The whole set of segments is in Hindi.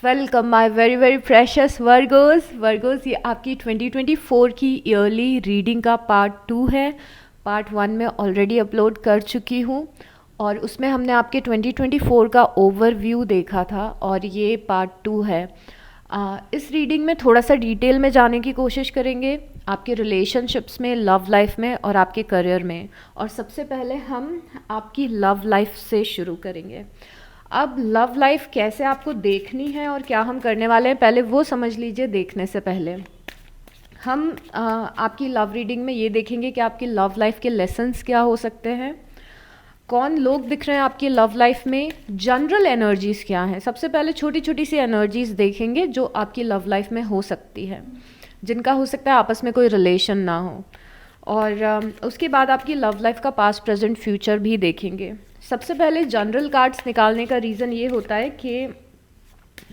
Welcome my very very precious Virgo's. ये आपकी 2024 की ईयरली रीडिंग का पार्ट 2 है। पार्ट 1 में ऑलरेडी अपलोड कर चुकी हूँ और उसमें हमने आपके 2024 का ओवरव्यू देखा था और ये पार्ट 2 है। इस रीडिंग में थोड़ा सा डिटेल में जाने की कोशिश करेंगे आपके रिलेशनशिप्स में, लव लाइफ में और आपके करियर में। और सबसे पहले हम आपकी लव लाइफ से शुरू करेंगे। अब लव लाइफ कैसे आपको देखनी है और क्या हम करने वाले हैं, पहले वो समझ लीजिए। देखने से पहले हम आपकी लव रीडिंग में ये देखेंगे कि आपकी लव लाइफ के लेसन्स क्या हो सकते हैं, कौन लोग दिख रहे हैं आपकी लव लाइफ में, जनरल एनर्जीज़ क्या हैं। सबसे पहले छोटी छोटी सी एनर्जीज़ देखेंगे जो आपकी लव लाइफ में हो सकती है, जिनका हो सकता है आपस में कोई रिलेशन ना हो। और उसके बाद आपकी लव लाइफ का पास्ट प्रेजेंट फ्यूचर भी देखेंगे। सबसे पहले जनरल कार्ड्स निकालने का रीज़न ये होता है कि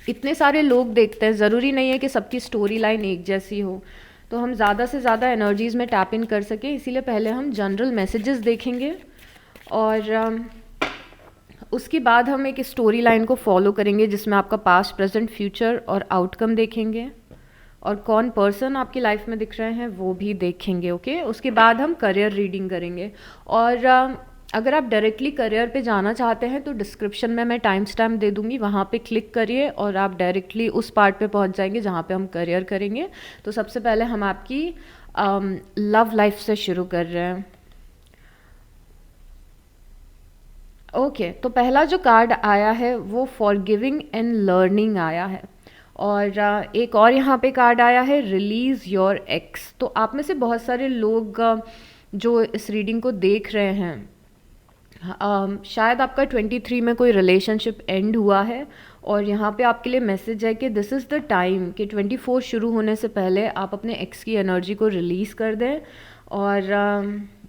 इतने सारे लोग देखते हैं, ज़रूरी नहीं है कि सबकी स्टोरी लाइन एक जैसी हो, तो हम ज़्यादा से ज़्यादा एनर्जीज़ में टैप इन कर सकें, इसीलिए पहले हम जनरल मैसेजेस देखेंगे और उसके बाद हम एक स्टोरी लाइन को फॉलो करेंगे जिसमें आपका पास्ट प्रेजेंट फ्यूचर और आउटकम देखेंगे और कौन पर्सन आपकी लाइफ में दिख रहे हैं वो भी देखेंगे। ओके, उसके बाद हम करियर रीडिंग करेंगे। और अगर आप डायरेक्टली करियर पे जाना चाहते हैं तो डिस्क्रिप्शन में मैं टाइम स्टैम्प दे दूँगी, वहाँ पे क्लिक करिए और आप डायरेक्टली उस पार्ट पे पहुँच जाएंगे जहाँ पे हम करियर करेंगे। तो सबसे पहले हम आपकी लव लाइफ से शुरू कर रहे हैं। ओके, तो पहला जो कार्ड आया है वो फॉरगिविंग एंड लर्निंग आया है और एक और यहाँ पे कार्ड आया है रिलीज़ योर एक्स। तो आप में से बहुत सारे लोग जो इस रीडिंग को देख रहे हैं, शायद आपका 23 में कोई रिलेशनशिप एंड हुआ है और यहाँ पे आपके लिए मैसेज है कि दिस इज़ द टाइम कि 24 शुरू होने से पहले आप अपने एक्स की एनर्जी को रिलीज़ कर दें और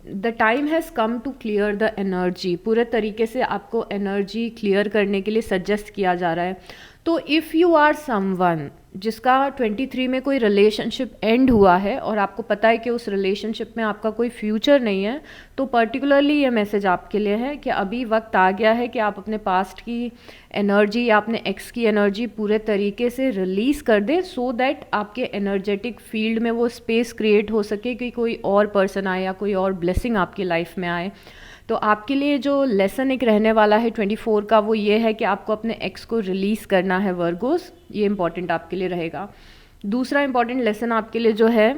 the time has come to clear the energy. पूरे तरीके से आपको एनर्जी क्लियर करने के लिए सजेस्ट किया जा रहा है। तो इफ़ यू आर समवन जिसका 23 में कोई रिलेशनशिप एंड हुआ है और आपको पता है कि उस रिलेशनशिप में आपका कोई फ्यूचर नहीं है, तो पर्टिकुलरली ये मैसेज आपके लिए है कि अभी वक्त आ गया है कि आप अपने पास्ट की एनर्जी या अपने एक्स की एनर्जी पूरे तरीके से रिलीज़ कर दें, सो दैट आपके एनर्जेटिक फील्ड में वो स्पेस क्रिएट हो सके कि कोई और पर्सन आए या कोई और ब्लेसिंग आपकी लाइफ में आए। तो आपके लिए जो लेसन एक रहने वाला है 24 का वो ये है कि आपको अपने एक्स को रिलीज़ करना है वर्गोस, ये इंपॉर्टेंट आपके लिए रहेगा। दूसरा इंपॉर्टेंट लेसन आपके लिए जो है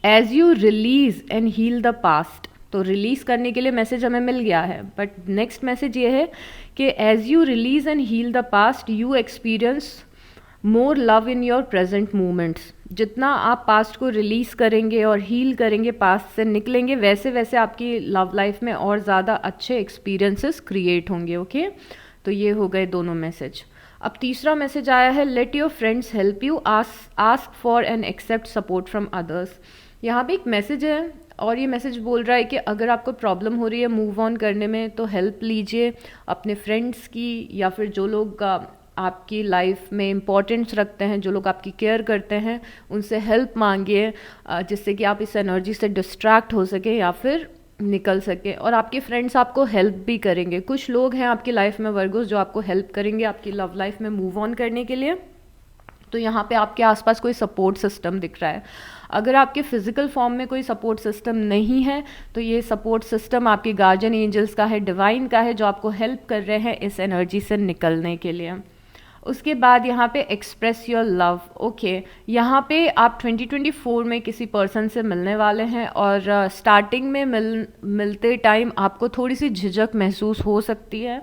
as you release and heal the past. तो रिलीज़ करने के लिए मैसेज हमें मिल गया है, बट नेक्स्ट मैसेज ये है कि as you release and heal the past you experience more love in your present moments. जितना आप पास्ट को रिलीज़ करेंगे और हील करेंगे, पास्ट से निकलेंगे, वैसे वैसे आपकी लव लाइफ में और ज़्यादा अच्छे एक्सपीरियंसेस क्रिएट होंगे। ओके, तो ये हो गए दोनों मैसेज। अब तीसरा मैसेज आया है let your friends help you, ask for and accept support from others. यहाँ पे एक मैसेज है और ये मैसेज बोल रहा है कि अगर आपको प्रॉब्लम हो रही है मूव ऑन करने में तो हेल्प लीजिए अपने फ्रेंड्स की, या फिर जो लोग आपकी लाइफ में इम्पोर्टेंस रखते हैं, जो लोग आपकी केयर करते हैं, उनसे हेल्प मांगिए जिससे कि आप इस एनर्जी से डिस्ट्रैक्ट हो सके या फिर निकल सके। और आपके फ्रेंड्स आपको हेल्प भी करेंगे। कुछ लोग हैं आपकी लाइफ में वर्गोस जो आपको हेल्प करेंगे आपकी लव लाइफ में मूव ऑन करने के लिए। तो यहाँ पे आपके आसपास कोई सपोर्ट सिस्टम दिख रहा है। अगर आपके फिजिकल फॉर्म में कोई सपोर्ट सिस्टम नहीं है तो ये सपोर्ट सिस्टम आपके गार्जियन एंजल्स का है, डिवाइन का है, जो आपको हेल्प कर रहे हैं इस एनर्जी से निकलने के लिए। उसके बाद यहाँ पे एक्सप्रेस योर लव। ओके, यहाँ पे आप 2024 में किसी पर्सन से मिलने वाले हैं और स्टार्टिंग में मिलते टाइम आपको थोड़ी सी झिझक महसूस हो सकती है।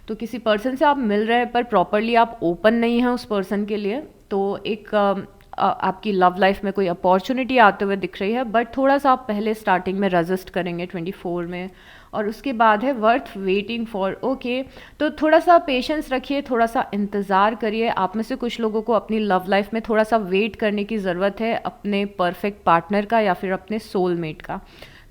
तो किसी पर्सन से आप मिल रहे हैं पर प्रॉपरली आप ओपन नहीं हैं उस पर्सन के लिए, तो एक आपकी लव लाइफ में कोई अपॉर्चुनिटी आते हुए दिख रही है, बट थोड़ा सा आप पहले स्टार्टिंग में रजिस्ट करेंगे 24 में। और उसके बाद है वर्थ वेटिंग फॉर। ओके, तो थोड़ा सा पेशेंस रखिए, थोड़ा सा इंतज़ार करिए। आप में से कुछ लोगों को अपनी लव लाइफ में थोड़ा सा वेट करने की ज़रूरत है अपने परफेक्ट पार्टनर का या फिर अपने सोलमेट का।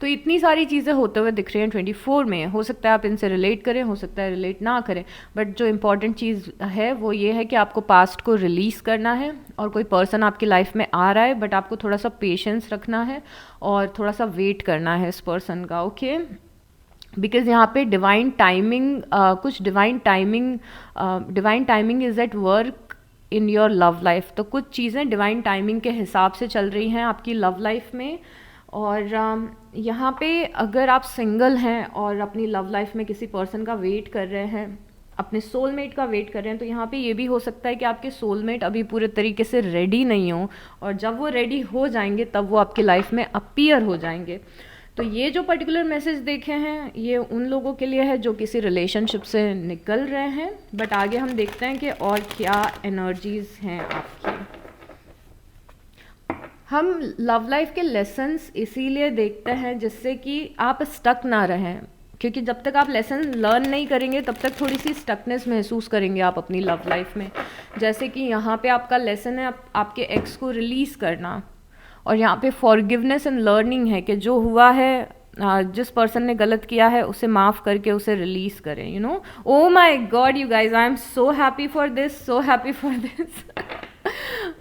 तो इतनी सारी चीज़ें होते हुए दिख रही हैं 24 में। हो सकता है आप इनसे रिलेट करें, हो सकता है रिलेट ना करें, बट जो इम्पॉर्टेंट चीज़ है वो ये है कि आपको पास्ट को रिलीज़ करना है और कोई पर्सन आपकी लाइफ में आ रहा है, बट आपको थोड़ा सा पेशेंस रखना है और थोड़ा सा वेट करना है इस पर्सन का। ओके, बिकॉज यहाँ पे divine timing is at work in your love life. तो कुछ चीज़ें डिवाइन टाइमिंग के हिसाब से चल रही हैं आपकी लव लाइफ में। और यहाँ पे अगर आप सिंगल हैं और अपनी लव लाइफ में किसी पर्सन का वेट कर रहे हैं, अपने सोलमेट का वेट कर रहे हैं, तो यहाँ पे ये भी हो सकता है कि आपके सोलमेट अभी पूरे तरीके से रेडी नहीं हो, और जब वो रेडी हो जाएंगे तब वो आपकी लाइफ में अपीयर हो जाएंगे। तो ये जो पर्टिकुलर मैसेज देखे हैं ये उन लोगों के लिए है जो किसी रिलेशनशिप से निकल रहे हैं। बट आगे हम देखते हैं कि और क्या एनर्जीज हैं आपकी। हम लव लाइफ के लेसन्स इसीलिए देखते हैं जिससे कि आप स्टक ना रहें, क्योंकि जब तक आप लेसन लर्न नहीं करेंगे तब तक थोड़ी सी स्टकनेस महसूस करेंगे आप अपनी लव लाइफ में। जैसे कि यहाँ पे आपका लेसन है आपके एक्स को रिलीज़ करना, और यहाँ पे फॉरगिवनेस एंड लर्निंग है कि जो हुआ है, जिस पर्सन ने गलत किया है उसे माफ़ करके उसे रिलीज़ करें। You know, oh my god you guys, I am so happy for this, so happy for this.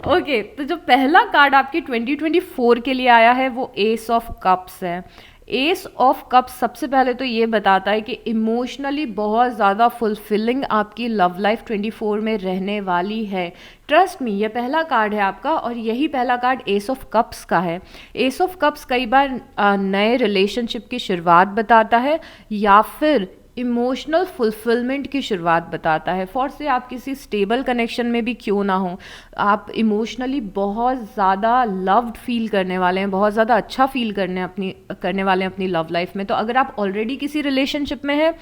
Okay, तो जो पहला कार्ड आपके 2024 के लिए आया है वो एस ऑफ कप्स है। एस ऑफ कप्स सबसे पहले तो ये बताता है कि इमोशनली बहुत ज़्यादा फुलफिलिंग आपकी लव लाइफ 24 में रहने वाली है। ट्रस्ट मी, ये पहला कार्ड है आपका, और यही पहला कार्ड एस ऑफ कप्स का है। एस ऑफ कप्स कई बार नए रिलेशनशिप की शुरुआत बताता है या फिर इमोशनल फुलफिलमेंट की शुरुआत बताता है। फॉर से आप किसी स्टेबल कनेक्शन में भी क्यों ना हो, आप इमोशनली बहुत ज़्यादा लव्ड फील करने वाले हैं, बहुत ज़्यादा अच्छा फील करने वाले हैं अपनी लव लाइफ में। तो अगर आप ऑलरेडी किसी रिलेशनशिप में हैं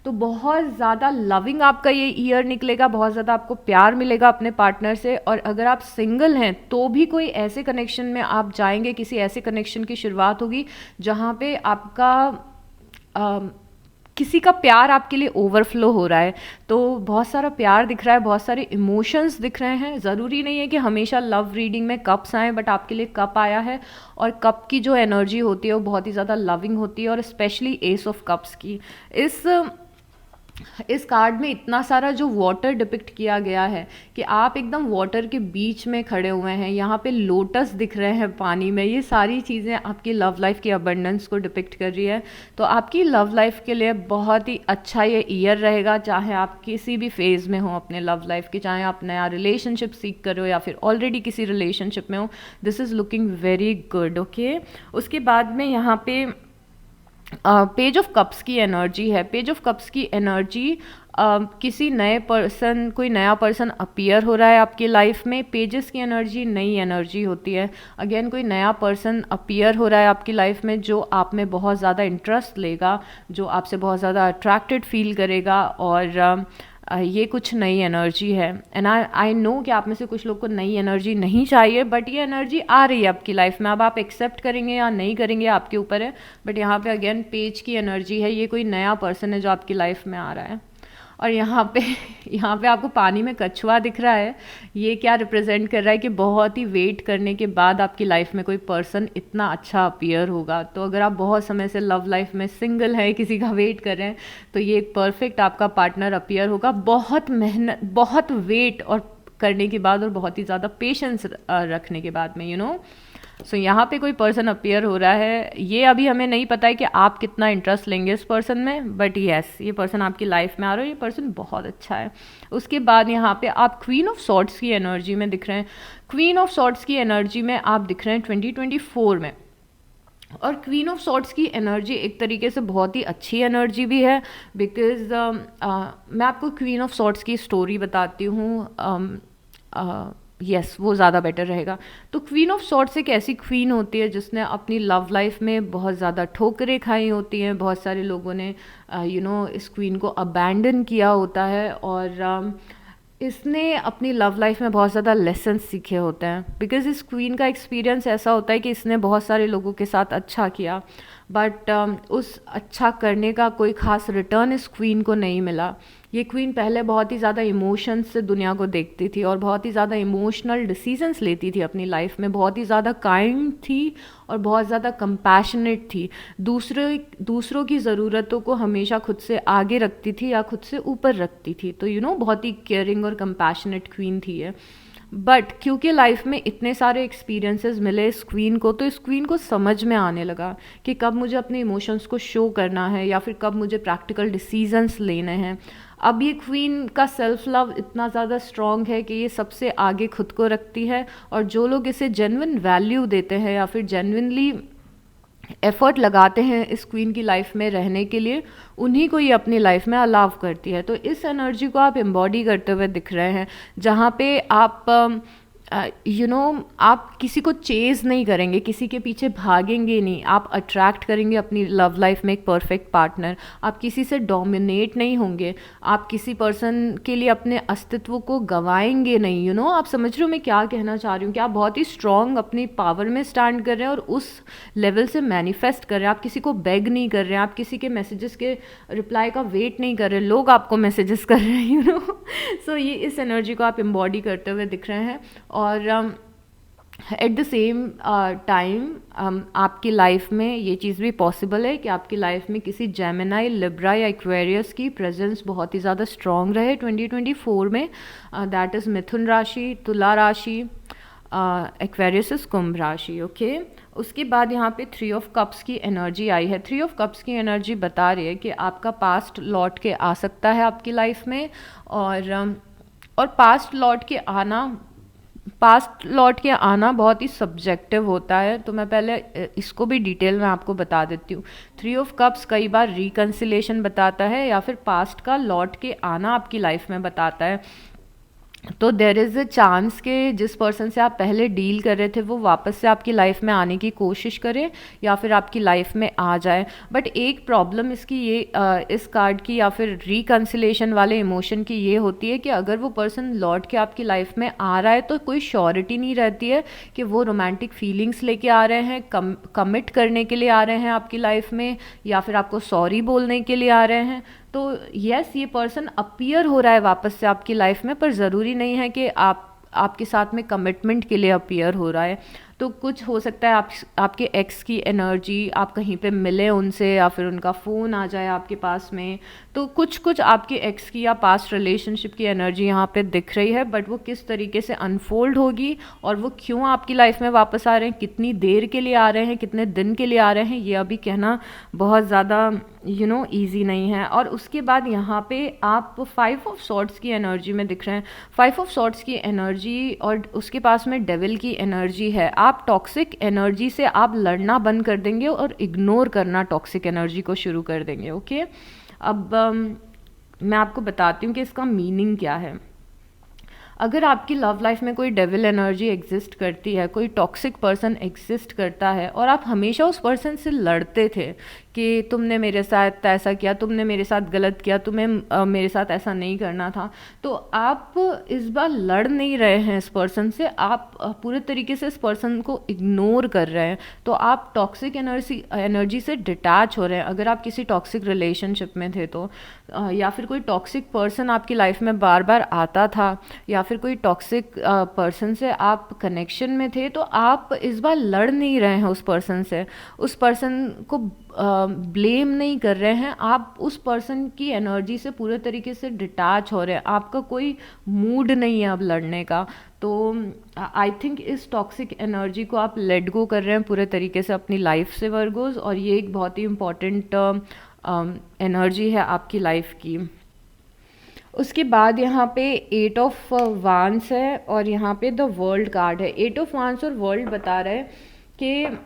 तो बहुत ज़्यादा लविंग आपका ये ईयर निकलेगा, बहुत ज़्यादा आपको प्यार मिलेगा अपने पार्टनर से। और अगर आप सिंगल हैं तो भी कोई ऐसे कनेक्शन में आप जाएंगे, किसी ऐसे कनेक्शन की शुरुआत होगी जहाँ पे आपका किसी का प्यार आपके लिए ओवरफ्लो हो रहा है। तो बहुत सारा प्यार दिख रहा है, बहुत सारे इमोशंस दिख रहे हैं। ज़रूरी नहीं है कि हमेशा लव रीडिंग में कप्स आए, बट आपके लिए कप आया है, और कप की जो एनर्जी होती है वो बहुत ही ज़्यादा लविंग होती है, और स्पेशली एस ऑफ कप्स की। इस कार्ड में इतना सारा जो वाटर डिपिक्ट किया गया है कि आप एकदम वाटर के बीच में खड़े हुए हैं, यहाँ पे लोटस दिख रहे हैं पानी में। ये सारी चीज़ें आपकी लव लाइफ की अबंडेंस को डिपिक्ट कर रही है। तो आपकी लव लाइफ के लिए बहुत ही अच्छा ये ईयर रहेगा, चाहे आप किसी भी फेज़ में हो अपने लव लाइफ की, चाहे आप नया रिलेशनशिप सीख कर हो या फिर ऑलरेडी किसी रिलेशनशिप में हो। This is looking very good. Okay, उसके बाद में यहाँ पे पेज ऑफ कप्स की एनर्जी है। पेज ऑफ कप्स की एनर्जी किसी नए पर्सन, कोई नया पर्सन अपीयर हो रहा है आपकी लाइफ में। पेजेस की एनर्जी नई एनर्जी होती है। अगेन कोई नया पर्सन अपीयर हो रहा है आपकी लाइफ में जो आप में बहुत ज़्यादा इंटरेस्ट लेगा, जो आपसे बहुत ज़्यादा अट्रैक्टेड फील करेगा, और ये कुछ नई एनर्जी है। एंड आई नो कि आप में से कुछ लोग को नई एनर्जी नहीं चाहिए, बट ये एनर्जी आ रही है आपकी लाइफ में। अब आप एक्सेप्ट करेंगे या नहीं करेंगे आपके ऊपर है, बट यहाँ पे अगेन पेज की एनर्जी है। ये कोई नया पर्सन है जो आपकी लाइफ में आ रहा है। और यहाँ पे आपको पानी में कछुआ दिख रहा है। ये क्या रिप्रेजेंट कर रहा है कि बहुत ही वेट करने के बाद आपकी लाइफ में कोई पर्सन इतना अच्छा अपीयर होगा। तो अगर आप बहुत समय से लव लाइफ में सिंगल है, किसी का वेट कर रहे हैं, तो ये एक परफेक्ट आपका पार्टनर अपीयर होगा। बहुत मेहनत, बहुत वेट और करने के बाद, और बहुत ही ज़्यादा पेशेंस रखने के बाद में, यू नो। सो यहाँ पे कोई पर्सन अपीयर हो रहा है। ये अभी हमें नहीं पता है कि आप कितना इंटरेस्ट लेंगे इस पर्सन में, बट यस, ये पर्सन आपकी लाइफ में आ रहा है, ये पर्सन बहुत अच्छा है। उसके बाद यहाँ पे आप क्वीन ऑफ सॉर्ड्स की एनर्जी में दिख रहे हैं। क्वीन ऑफ सॉर्ड्स की एनर्जी में आप दिख रहे हैं 2024 में। और क्वीन ऑफ सॉर्ड्स की एनर्जी एक तरीके से बहुत ही अच्छी एनर्जी भी है, बिकॉज मैं आपको क्वीन ऑफ सॉर्ड्स की स्टोरी बताती हूँ। यस, वो ज़्यादा बेटर रहेगा। तो क्वीन ऑफ सॉर्ड्स एक ऐसी क्वीन होती है जिसने अपनी लव लाइफ में बहुत ज़्यादा ठोकरें खाई होती हैं। बहुत सारे लोगों ने इस क्वीन को अबैंडन किया होता है, और इसने अपनी लव लाइफ में बहुत ज़्यादा लेसन सीखे होते हैं। बिकॉज इस क्वीन का एक्सपीरियंस ऐसा होता है कि इसने बहुत सारे लोगों के साथ अच्छा किया, बट उस अच्छा करने का कोई ख़ास रिटर्न इस क्वीन को नहीं मिला। ये क्वीन पहले बहुत ही ज़्यादा इमोशंस से दुनिया को देखती थी और बहुत ही ज़्यादा इमोशनल डिसीजंस लेती थी अपनी लाइफ में। बहुत ही ज़्यादा काइंड थी और बहुत ज़्यादा कंपैशनेट थी। दूसरों की ज़रूरतों को हमेशा खुद से आगे रखती थी या खुद से ऊपर रखती थी। तो बहुत ही केयरिंग और कंपैशनेट क्वीन थी ये। बट क्योंकि लाइफ में इतने सारे एक्सपीरियंसेस मिले इस क्वीन को, तो इस क्वीन को समझ में आने लगा कि कब मुझे अपने इमोशंस को शो करना है या फिर कब मुझे प्रैक्टिकल डिसीजंस लेने हैं। अब ये क्वीन का सेल्फ लव इतना ज़्यादा स्ट्रॉन्ग है कि ये सबसे आगे खुद को रखती है, और जो लोग इसे जेन्युइन वैल्यू देते हैं या फिर जेन्युइनली एफर्ट लगाते हैं इस क्वीन की लाइफ में रहने के लिए, उन्हीं को ये अपनी लाइफ में अलाउ करती है। तो इस एनर्जी को आप एम्बॉडी करते हुए दिख रहे हैं, जहाँ पे आप आप किसी को चेज नहीं करेंगे, किसी के पीछे भागेंगे नहीं, आप अट्रैक्ट करेंगे अपनी लव लाइफ में एक परफेक्ट पार्टनर। आप किसी से डोमिनेट नहीं होंगे, आप किसी पर्सन के लिए अपने अस्तित्व को गंवाएंगे नहीं। आप समझ रहे हो मैं क्या कहना चाह रही हूँ, कि आप बहुत ही स्ट्रॉन्ग अपनी पावर में स्टैंड कर रहे हैं और उस लेवल से मैनिफेस्ट कर रहे हैं। आप किसी को बेग नहीं कर रहे हैं, आप किसी के मैसेजेस के रिप्लाई का वेट नहीं कर रहे, लोग आपको मैसेजेस कर रहे हैं। सो ये इस एनर्जी को आप एम्बॉडी करते हुए दिख रहे हैं। और एट द सेम टाइम आपकी लाइफ में ये चीज़ भी पॉसिबल है कि आपकी लाइफ में किसी जेमिनाई, लिब्रा या एक्वेरियस की प्रेजेंस बहुत ही ज़्यादा स्ट्रॉन्ग रहे 2024 में। दैट इज़ मिथुन राशि, तुला राशि, एक्वेरियस इज कुंभ राशि। ओके, उसके बाद यहाँ पे 3 ऑफ कप्स की एनर्जी आई है। 3 ऑफ कप्स की एनर्जी बता रही है कि आपका पास्ट लौट के आ सकता है आपकी लाइफ में, और पास्ट लौट के आना बहुत ही सब्जेक्टिव होता है। तो मैं पहले इसको भी डिटेल में आपको बता देती हूँ। 3 ऑफ कप्स कई बार रिकन्सिलेशन बताता है या फिर पास्ट का लौट के आना आपकी लाइफ में बताता है। तो देर इज़ अ चांस कि जिस पर्सन से आप पहले डील कर रहे थे वो वापस से आपकी लाइफ में आने की कोशिश करे या फिर आपकी लाइफ में आ जाए। बट एक प्रॉब्लम इसकी ये इस कार्ड की या फिर रिकन्सिलेशन वाले इमोशन की ये होती है कि अगर वो पर्सन लौट के आपकी लाइफ में आ रहा है तो कोई श्योरिटी नहीं रहती है कि वो रोमांटिक फीलिंग्स लेके आ रहे हैं, कमिट करने के लिए आ रहे हैं आपकी लाइफ में, या फिर आपको सॉरी बोलने के लिए आ रहे हैं। तो यस, ये पर्सन अपीयर हो रहा है वापस से आपकी लाइफ में, पर ज़रूरी नहीं है कि आपके साथ में कमिटमेंट के लिए अपीयर हो रहा है। तो कुछ हो सकता है आपके एक्स की एनर्जी, आप कहीं पे मिले उनसे या फिर उनका फ़ोन आ जाए आपके पास में। तो कुछ आपके एक्स की या पास्ट रिलेशनशिप की एनर्जी यहाँ पे दिख रही है, बट वो किस तरीके से अनफोल्ड होगी और वो क्यों आपकी लाइफ में वापस आ रहे हैं, कितनी देर के लिए आ रहे हैं, कितने दिन के लिए आ रहे हैं, ये अभी कहना बहुत ज़्यादा ईजी नहीं है। और उसके बाद यहाँ पे आप 5 ऑफ सॉर्ड्स की एनर्जी में दिख रहे हैं। 5 ऑफ सॉर्ड्स की एनर्जी और उसके पास में डेविल की एनर्जी है। आप टॉक्सिक एनर्जी से आप लड़ना बंद कर देंगे और इग्नोर करना टॉक्सिक एनर्जी को शुरू कर देंगे। ओके, अब मैं आपको बताती हूँ कि इसका मीनिंग क्या है। अगर आपकी लव लाइफ में कोई डेविल एनर्जी एग्जिस्ट करती है, कोई टॉक्सिक पर्सन एग्जिस्ट करता है और आप हमेशा उस पर्सन से लड़ते थे कि तुमने मेरे साथ ऐसा किया, तुमने मेरे साथ गलत किया, तुम्हें मेरे साथ ऐसा नहीं करना था, तो आप इस बार लड़ नहीं रहे हैं इस पर्सन से, आप पूरे तरीके से इस पर्सन को इग्नोर कर रहे हैं। तो आप टॉक्सिक एनर्जी से डिटैच हो रहे हैं। अगर आप किसी टॉक्सिक रिलेशनशिप में थे तो या फिर कोई टॉक्सिक पर्सन आपकी लाइफ में बार बार आता था, या फिर कोई टॉक्सिक पर्सन से आप कनेक्शन में थे, तो आप इस बार लड़ नहीं रहे हैं उस पर्सन से, उस पर्सन को ब्लेम नहीं कर रहे हैं, आप उस पर्सन की एनर्जी से पूरे तरीके से डिटैच हो रहे हैं। आपका कोई मूड नहीं है अब लड़ने का। तो आई थिंक इस टॉक्सिक एनर्जी को आप लेट गो कर रहे हैं पूरे तरीके से अपनी लाइफ से वर्गोज, और ये एक बहुत ही इम्पॉर्टेंट एनर्जी है आपकी लाइफ की। उसके बाद यहाँ पे 8 ऑफ वांस है और यहाँ पे द वर्ल्ड कार्ड है। 8 ऑफ वांस और वर्ल्ड बता रहे हैं कि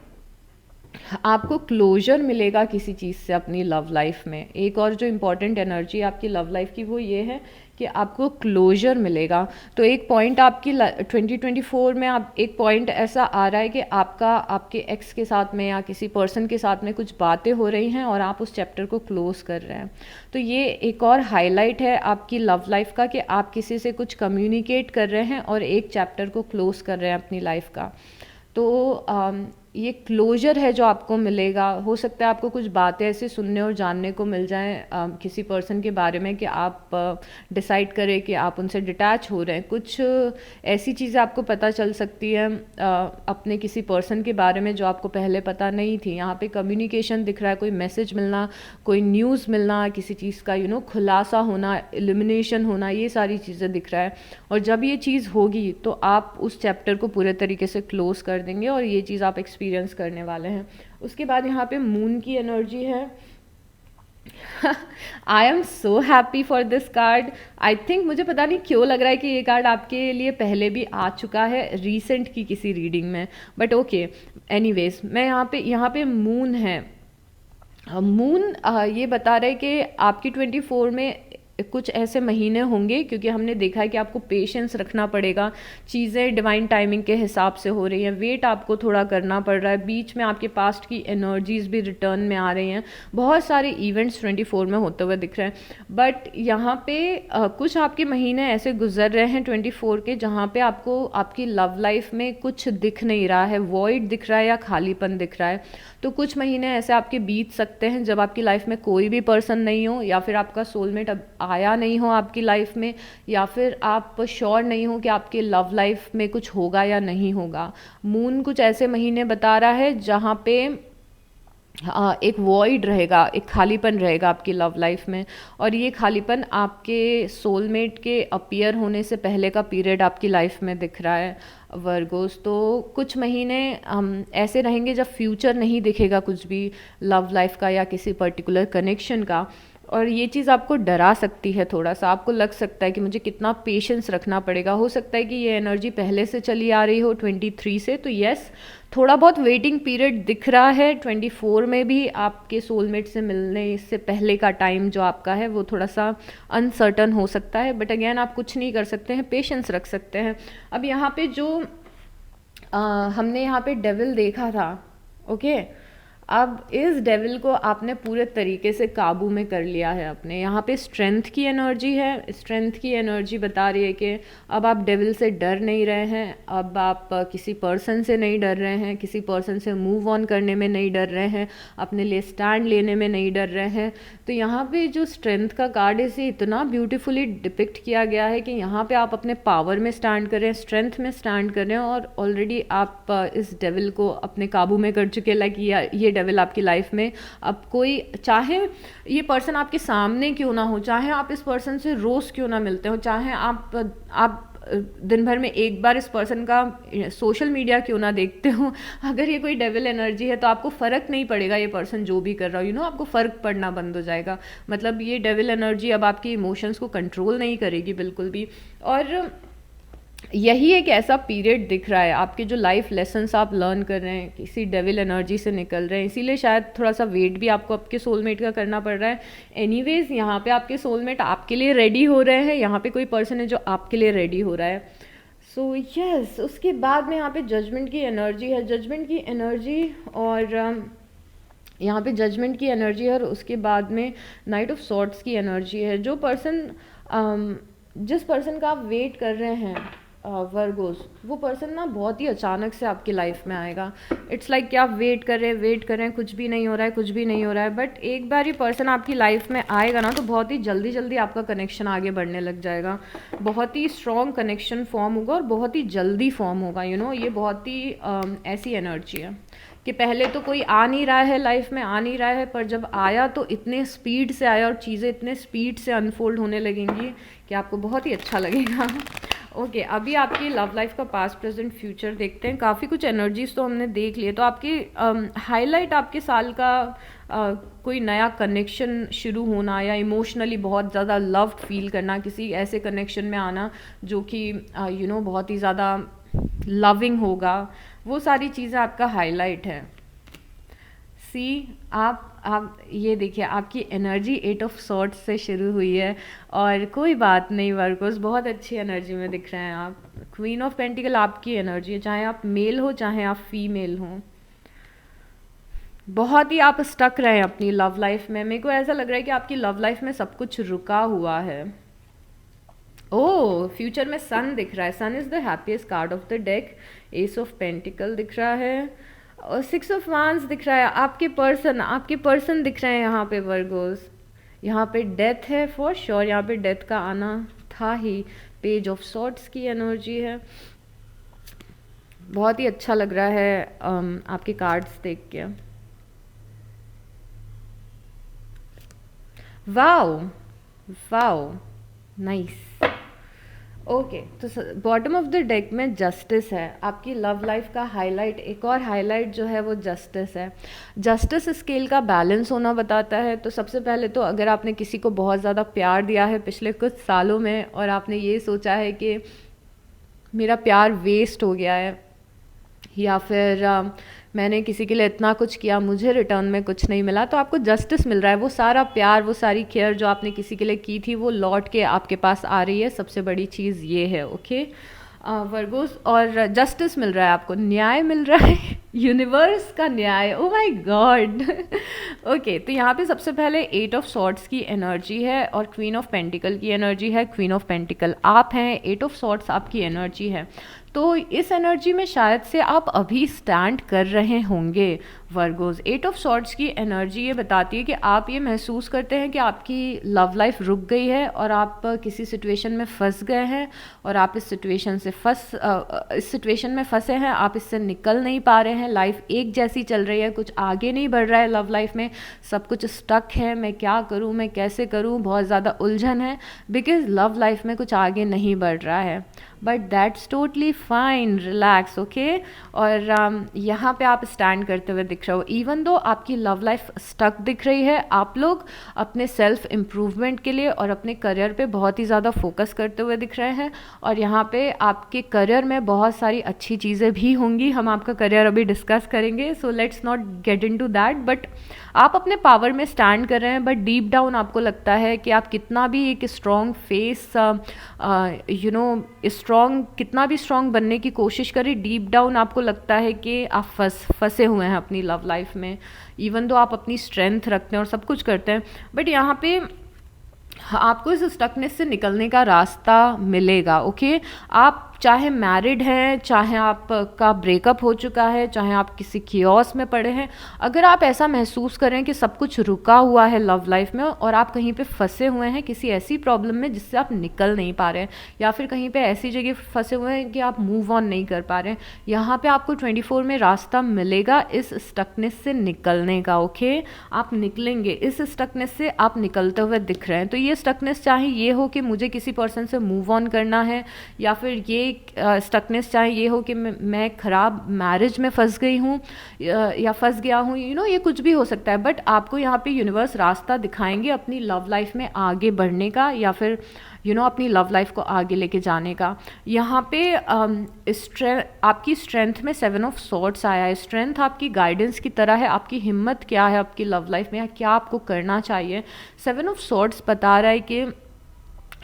आपको क्लोजर मिलेगा किसी चीज़ से अपनी लव लाइफ में। एक और जो इम्पॉर्टेंट एनर्जी है आपकी लव लाइफ की वो ये है कि आपको क्लोजर मिलेगा। तो एक पॉइंट आपकी 2024 में आप एक पॉइंट ऐसा आ रहा है कि आपके एक्स के साथ में या किसी पर्सन के साथ में कुछ बातें हो रही हैं और आप उस चैप्टर को क्लोज कर रहे हैं। तो ये एक और हाईलाइट है आपकी लव लाइफ का कि आप किसी से कुछ कम्युनिकेट कर रहे हैं और एक चैप्टर को क्लोज कर रहे हैं अपनी लाइफ का। तो ये क्लोजर है जो आपको मिलेगा। हो सकता है आपको कुछ बातें ऐसे सुनने और जानने को मिल जाएं किसी पर्सन के बारे में कि आप डिसाइड करें कि आप उनसे डिटैच हो रहे हैं। कुछ ऐसी चीज़ें आपको पता चल सकती है अपने किसी पर्सन के बारे में जो आपको पहले पता नहीं थी। यहाँ पे कम्युनिकेशन दिख रहा है, कोई मैसेज मिलना, कोई न्यूज़ मिलना, किसी चीज़ का खुलासा होना, इल्यूमिनेशन होना, ये सारी चीज़ें दिख रहा है। और जब ये चीज़ होगी तो आप उस चैप्टर को पूरे तरीके से क्लोज कर देंगे और ये चीज़ आप एक्सपीरियंस करने वाले हैं। उसके बाद यहाँ पे मून की एनर्जी है। आई am so happy for this card. I think मुझे पता नहीं क्यों लग रहा है कि ये कार्ड आपके लिए पहले भी आ चुका है रीसेंट की किसी रीडिंग में, बट ओके एनीवेज। मैं यहाँ पे मून है। मून ये बता रहे कि आपकी 24 में कुछ ऐसे महीने होंगे, क्योंकि हमने देखा है कि आपको पेशेंस रखना पड़ेगा। चीज़ें डिवाइन टाइमिंग के हिसाब से हो रही हैं, वेट आपको थोड़ा करना पड़ रहा है। बीच में आपके पास्ट की एनर्जीज भी रिटर्न में आ रही हैं। बहुत सारे इवेंट्स 24 में होते हुए दिख रहे हैं। बट यहाँ पे कुछ आपके महीने ऐसे गुजर रहे हैं 24 के, जहाँ पे आपको आपकी लव लाइफ में कुछ दिख नहीं रहा है, वॉइड दिख रहा है या खालीपन दिख रहा है। तो कुछ महीने ऐसे आपके बीत सकते हैं जब आपकी लाइफ में कोई भी पर्सन नहीं हो, या फिर आपका सोलमेट अब आया नहीं हो आपकी लाइफ में, या फिर आप श्योर नहीं हो कि आपके लव लाइफ में कुछ होगा या नहीं होगा। मून कुछ ऐसे महीने बता रहा है जहाँ पे एक वॉइड रहेगा, एक खालीपन रहेगा आपकी लव लाइफ में। और ये खालीपन आपके सोलमेट के अपीयर होने से पहले का पीरियड आपकी लाइफ में दिख रहा है वर्गोस। तो कुछ महीने ऐसे रहेंगे जब फ्यूचर नहीं दिखेगा कुछ भी लव लाइफ का या किसी पर्टिकुलर कनेक्शन का। और ये चीज़ आपको डरा सकती है थोड़ा सा। आपको लग सकता है कि मुझे कितना पेशेंस रखना पड़ेगा। हो सकता है कि ये एनर्जी पहले से चली आ रही हो 23 से। तो यस, थोड़ा बहुत वेटिंग पीरियड दिख रहा है 24 में भी। आपके सोलमेट से मिलने से पहले का टाइम जो आपका है वो थोड़ा सा अनसर्टन हो सकता है, बट अगेन आप कुछ नहीं कर सकते हैं, पेशेंस रख सकते हैं। अब यहाँ पे जो हमने यहाँ पे डेविल देखा था, ओके, अब इस डेविल को आपने पूरे तरीके से काबू में कर लिया है अपने। यहाँ पे स्ट्रेंथ की एनर्जी है। स्ट्रेंथ की एनर्जी बता रही है कि अब आप डेविल से डर नहीं रहे हैं, अब आप किसी पर्सन से नहीं डर रहे हैं, किसी पर्सन से मूव ऑन करने में नहीं डर रहे हैं, अपने लिए स्टैंड लेने में नहीं डर रहे हैं। तो यहाँ पे जो स्ट्रेंथ का कार्ड है इसे इतना ब्यूटीफुली डिपिक्ट किया गया है कि यहाँ पे आप अपने पावर में स्टैंड कर रहे हैं, स्ट्रेंथ में स्टैंड कर रहे हैं, और ऑलरेडी आप इस डेविल को अपने काबू में कर चुके हैं। लाइक ये डेविल आपकी लाइफ में अब कोई, चाहे ये पर्सन आपके सामने क्यों ना हो, चाहे आप इस पर्सन से रोज क्यों ना मिलते हो, चाहे आप दिन भर में एक बार इस पर्सन का सोशल मीडिया क्यों ना देखते हो, अगर ये कोई डेविल एनर्जी है तो आपको फ़र्क नहीं पड़ेगा ये पर्सन जो भी कर रहा हो। आपको फ़र्क पड़ना बंद हो जाएगा। मतलब ये डेविल एनर्जी अब आपकी इमोशंस को कंट्रोल नहीं करेगी बिल्कुल भी। और यही एक ऐसा पीरियड दिख रहा है, आपके जो लाइफ लेसन्स आप लर्न कर रहे हैं किसी डेविल एनर्जी से निकल रहे हैं, इसीलिए शायद थोड़ा सा वेट भी आपको आपके सोलमेट का करना पड़ रहा है। एनीवेज, यहाँ पे आपके सोलमेट आपके लिए रेडी हो रहे हैं। यहाँ पे कोई पर्सन है जो आपके लिए रेडी हो रहा है। सो यस, उसके बाद में यहाँ पे जजमेंट की एनर्जी है। जजमेंट की एनर्जी, और यहाँ पे जजमेंट की एनर्जी है, और उसके बाद में नाइट ऑफ सॉर्ड्स की एनर्जी है। जो पर्सन जिस पर्सन का आप वेट कर रहे हैं वर्गोस, वो पर्सन ना बहुत ही अचानक से आपकी लाइफ में आएगा। इट्स लाइक कि आप वेट कर रहे हैं, कुछ भी नहीं हो रहा है, कुछ भी नहीं हो रहा है, बट एक बार ये पर्सन आपकी लाइफ में आएगा ना तो बहुत ही जल्दी जल्दी आपका कनेक्शन आगे बढ़ने लग जाएगा। बहुत ही स्ट्रॉन्ग कनेक्शन फॉर्म होगा और बहुत ही जल्दी फॉर्म होगा। ये बहुत ही ऐसी एनर्जी है कि पहले तो कोई आ नहीं रहा है लाइफ में, आ नहीं रहा है, पर जब आया तो इतने स्पीड से आया और चीज़ें इतने स्पीड से अनफोल्ड होने लगेंगी कि आपको बहुत ही अच्छा लगेगा। ओके, अभी आपकी लव लाइफ का पास्ट प्रेजेंट फ्यूचर देखते हैं। काफ़ी कुछ एनर्जीज तो हमने देख लिए। तो आपकी हाईलाइट आपके साल का कोई नया कनेक्शन शुरू होना, या इमोशनली बहुत ज़्यादा लव्ड फील करना, किसी ऐसे कनेक्शन में आना जो कि बहुत ही ज़्यादा लविंग होगा, वो सारी चीज़ें आपका हाईलाइट है। आप ये देखिए, आपकी एनर्जी 8 ऑफ सॉर्ड्स से शुरू हुई है, और कोई बात नहीं वर्गोस, बहुत अच्छी एनर्जी में दिख रहे हैं आप। क्वीन ऑफ पेंटिकल आपकी एनर्जी है, चाहे आप मेल हो चाहे आप फीमेल हो। बहुत ही आप स्टक रहे हैं अपनी लव लाइफ में। मेरे को ऐसा लग रहा है कि आपकी लव लाइफ में सब कुछ रुका हुआ है। ओह, फ्यूचर में सन दिख रहा है। Sun is the happiest card of the deck. Ace of pentacles दिख रहा है, और 6 ऑफ वांस दिख रहा है, आपके पर्सन दिख रहे हैं यहाँ पे वर्गोस। यहाँ पे डेथ है फॉर श्योर, यहाँ पे डेथ का आना था ही। पेज ऑफ सॉर्ट्स की एनर्जी है। बहुत ही अच्छा लग रहा है आपके कार्ड्स देख के। Wow wow, nice. ओके, तो बॉटम ऑफ द डेक में जस्टिस है। आपकी लव लाइफ का हाईलाइट, एक और हाईलाइट जो है वो जस्टिस है। जस्टिस स्केल का बैलेंस होना बताता है। तो सबसे पहले तो अगर आपने किसी को बहुत ज़्यादा प्यार दिया है पिछले कुछ सालों में और आपने ये सोचा है कि मेरा प्यार वेस्ट हो गया है, या फिर मैंने किसी के लिए इतना कुछ किया, मुझे रिटर्न में कुछ नहीं मिला, तो आपको जस्टिस मिल रहा है। वो सारा प्यार, वो सारी केयर जो आपने किसी के लिए की थी वो लौट के आपके पास आ रही है। सबसे बड़ी चीज़ ये है। ओके वर्गोस, और जस्टिस मिल रहा है आपको, न्याय मिल रहा है। यूनिवर्स का न्याय, ओ माय गॉड। ओके, तो यहाँ पे सबसे पहले 8 ऑफ सॉर्ट्स की एनर्जी है और क्वीन ऑफ पेंटिकल की एनर्जी है। क्वीन ऑफ पेंटिकल आप हैं, 8 ऑफ सॉर्ट्स आपकी एनर्जी है। तो इस एनर्जी में शायद से आप अभी स्टैंड कर रहे होंगे वर्गोस। 8 ऑफ सॉर्ट्स की एनर्जी ये बताती है कि आप ये महसूस करते हैं कि आपकी लव लाइफ रुक गई है और आप किसी सिचुएशन में फंस गए हैं, और आप इस सिचुएशन में फंसे हैं, आप इससे निकल नहीं पा रहे हैं। लाइफ एक जैसी चल रही है, कुछ आगे नहीं बढ़ रहा है लव लाइफ में, सब कुछ स्टक है। मैं क्या करूँ, मैं कैसे करूँ, बहुत ज़्यादा उलझन है, बिकॉज लव लाइफ में कुछ आगे नहीं बढ़ रहा है। But that's totally fine, relax. Okay, और यहाँ पे आप स्टैंड करते हुए दिख रहे हो। इवन दो आपकी लव लाइफ स्टक दिख रही है, आप लोग अपने सेल्फ इम्प्रूवमेंट के लिए और अपने करियर पे बहुत ही ज़्यादा फोकस करते हुए दिख रहे हैं। और यहाँ पे आपके करियर में बहुत सारी अच्छी चीज़ें भी होंगी। हम आपका करियर अभी डिस्कस करेंगे, so let's not get into that. But आप अपने पावर में स्टैंड कर रहे हैं, बट डीप डाउन आपको लगता है कि आप कितना भी एक स्ट्रॉन्ग फेस कितना भी स्ट्रॉन्ग बनने की कोशिश करें, डीप डाउन आपको लगता है कि आप फंसे हुए हैं अपनी लव लाइफ में। इवन दो आप अपनी स्ट्रेंथ रखते हैं और सब कुछ करते हैं, बट यहाँ पे आपको इस स्टकनेस से निकलने का रास्ता मिलेगा। ओके, आप चाहे मैरिड हैं, चाहे आपका ब्रेकअप हो चुका है, चाहे आप किसी कियोस में पड़े हैं, अगर आप ऐसा महसूस करें कि सब कुछ रुका हुआ है लव लाइफ में और आप कहीं पे फंसे हुए हैं किसी ऐसी प्रॉब्लम में जिससे आप निकल नहीं पा रहे हैं, या फिर कहीं पे ऐसी जगह फंसे हुए हैं कि आप मूव ऑन नहीं कर पा रहे हैं, यहाँ पे आपको 24 में रास्ता मिलेगा इस स्टकनेस से निकलने का। ओके, आप निकलेंगे इस स्टकनेस से, आप निकलते हुए दिख रहे हैं। तो ये स्टकनेस चाहे ये हो कि मुझे किसी पर्सन से मूव ऑन करना है, या फिर ये स्टकनेस चाहे ये हो कि मैं ख़राब मैरिज में फंस गई हूँ या फंस गया हूँ, ये कुछ भी हो सकता है। बट आपको यहाँ पे यूनिवर्स रास्ता दिखाएंगे अपनी लव लाइफ में आगे बढ़ने का, या फिर अपनी लव लाइफ को आगे लेके जाने का। यहाँ पे आपकी स्ट्रेंथ में 7 ऑफ सॉर्ट्स आया है। स्ट्रेंथ आपकी गाइडेंस की तरह है, आपकी हिम्मत क्या है आपकी लव लाइफ में, क्या आपको करना चाहिए। 7 ऑफ सॉर्ट्स बता रहा है कि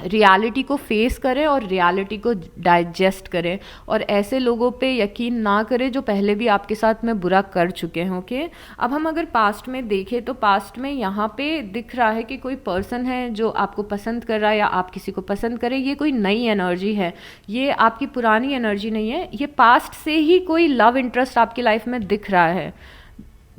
रियलिटी को फेस करें और रियलिटी को डाइजेस्ट करें, और ऐसे लोगों पे यकीन ना करें जो पहले भी आपके साथ में बुरा कर चुके हैं। ओके, अब हम अगर पास्ट में देखें तो पास्ट में यहाँ पे दिख रहा है कि कोई पर्सन है जो आपको पसंद कर रहा है या आप किसी को पसंद करें। ये कोई नई एनर्जी है, ये आपकी पुरानी एनर्जी नहीं है। ये पास्ट से ही कोई लव इंटरेस्ट आपकी लाइफ में दिख रहा है,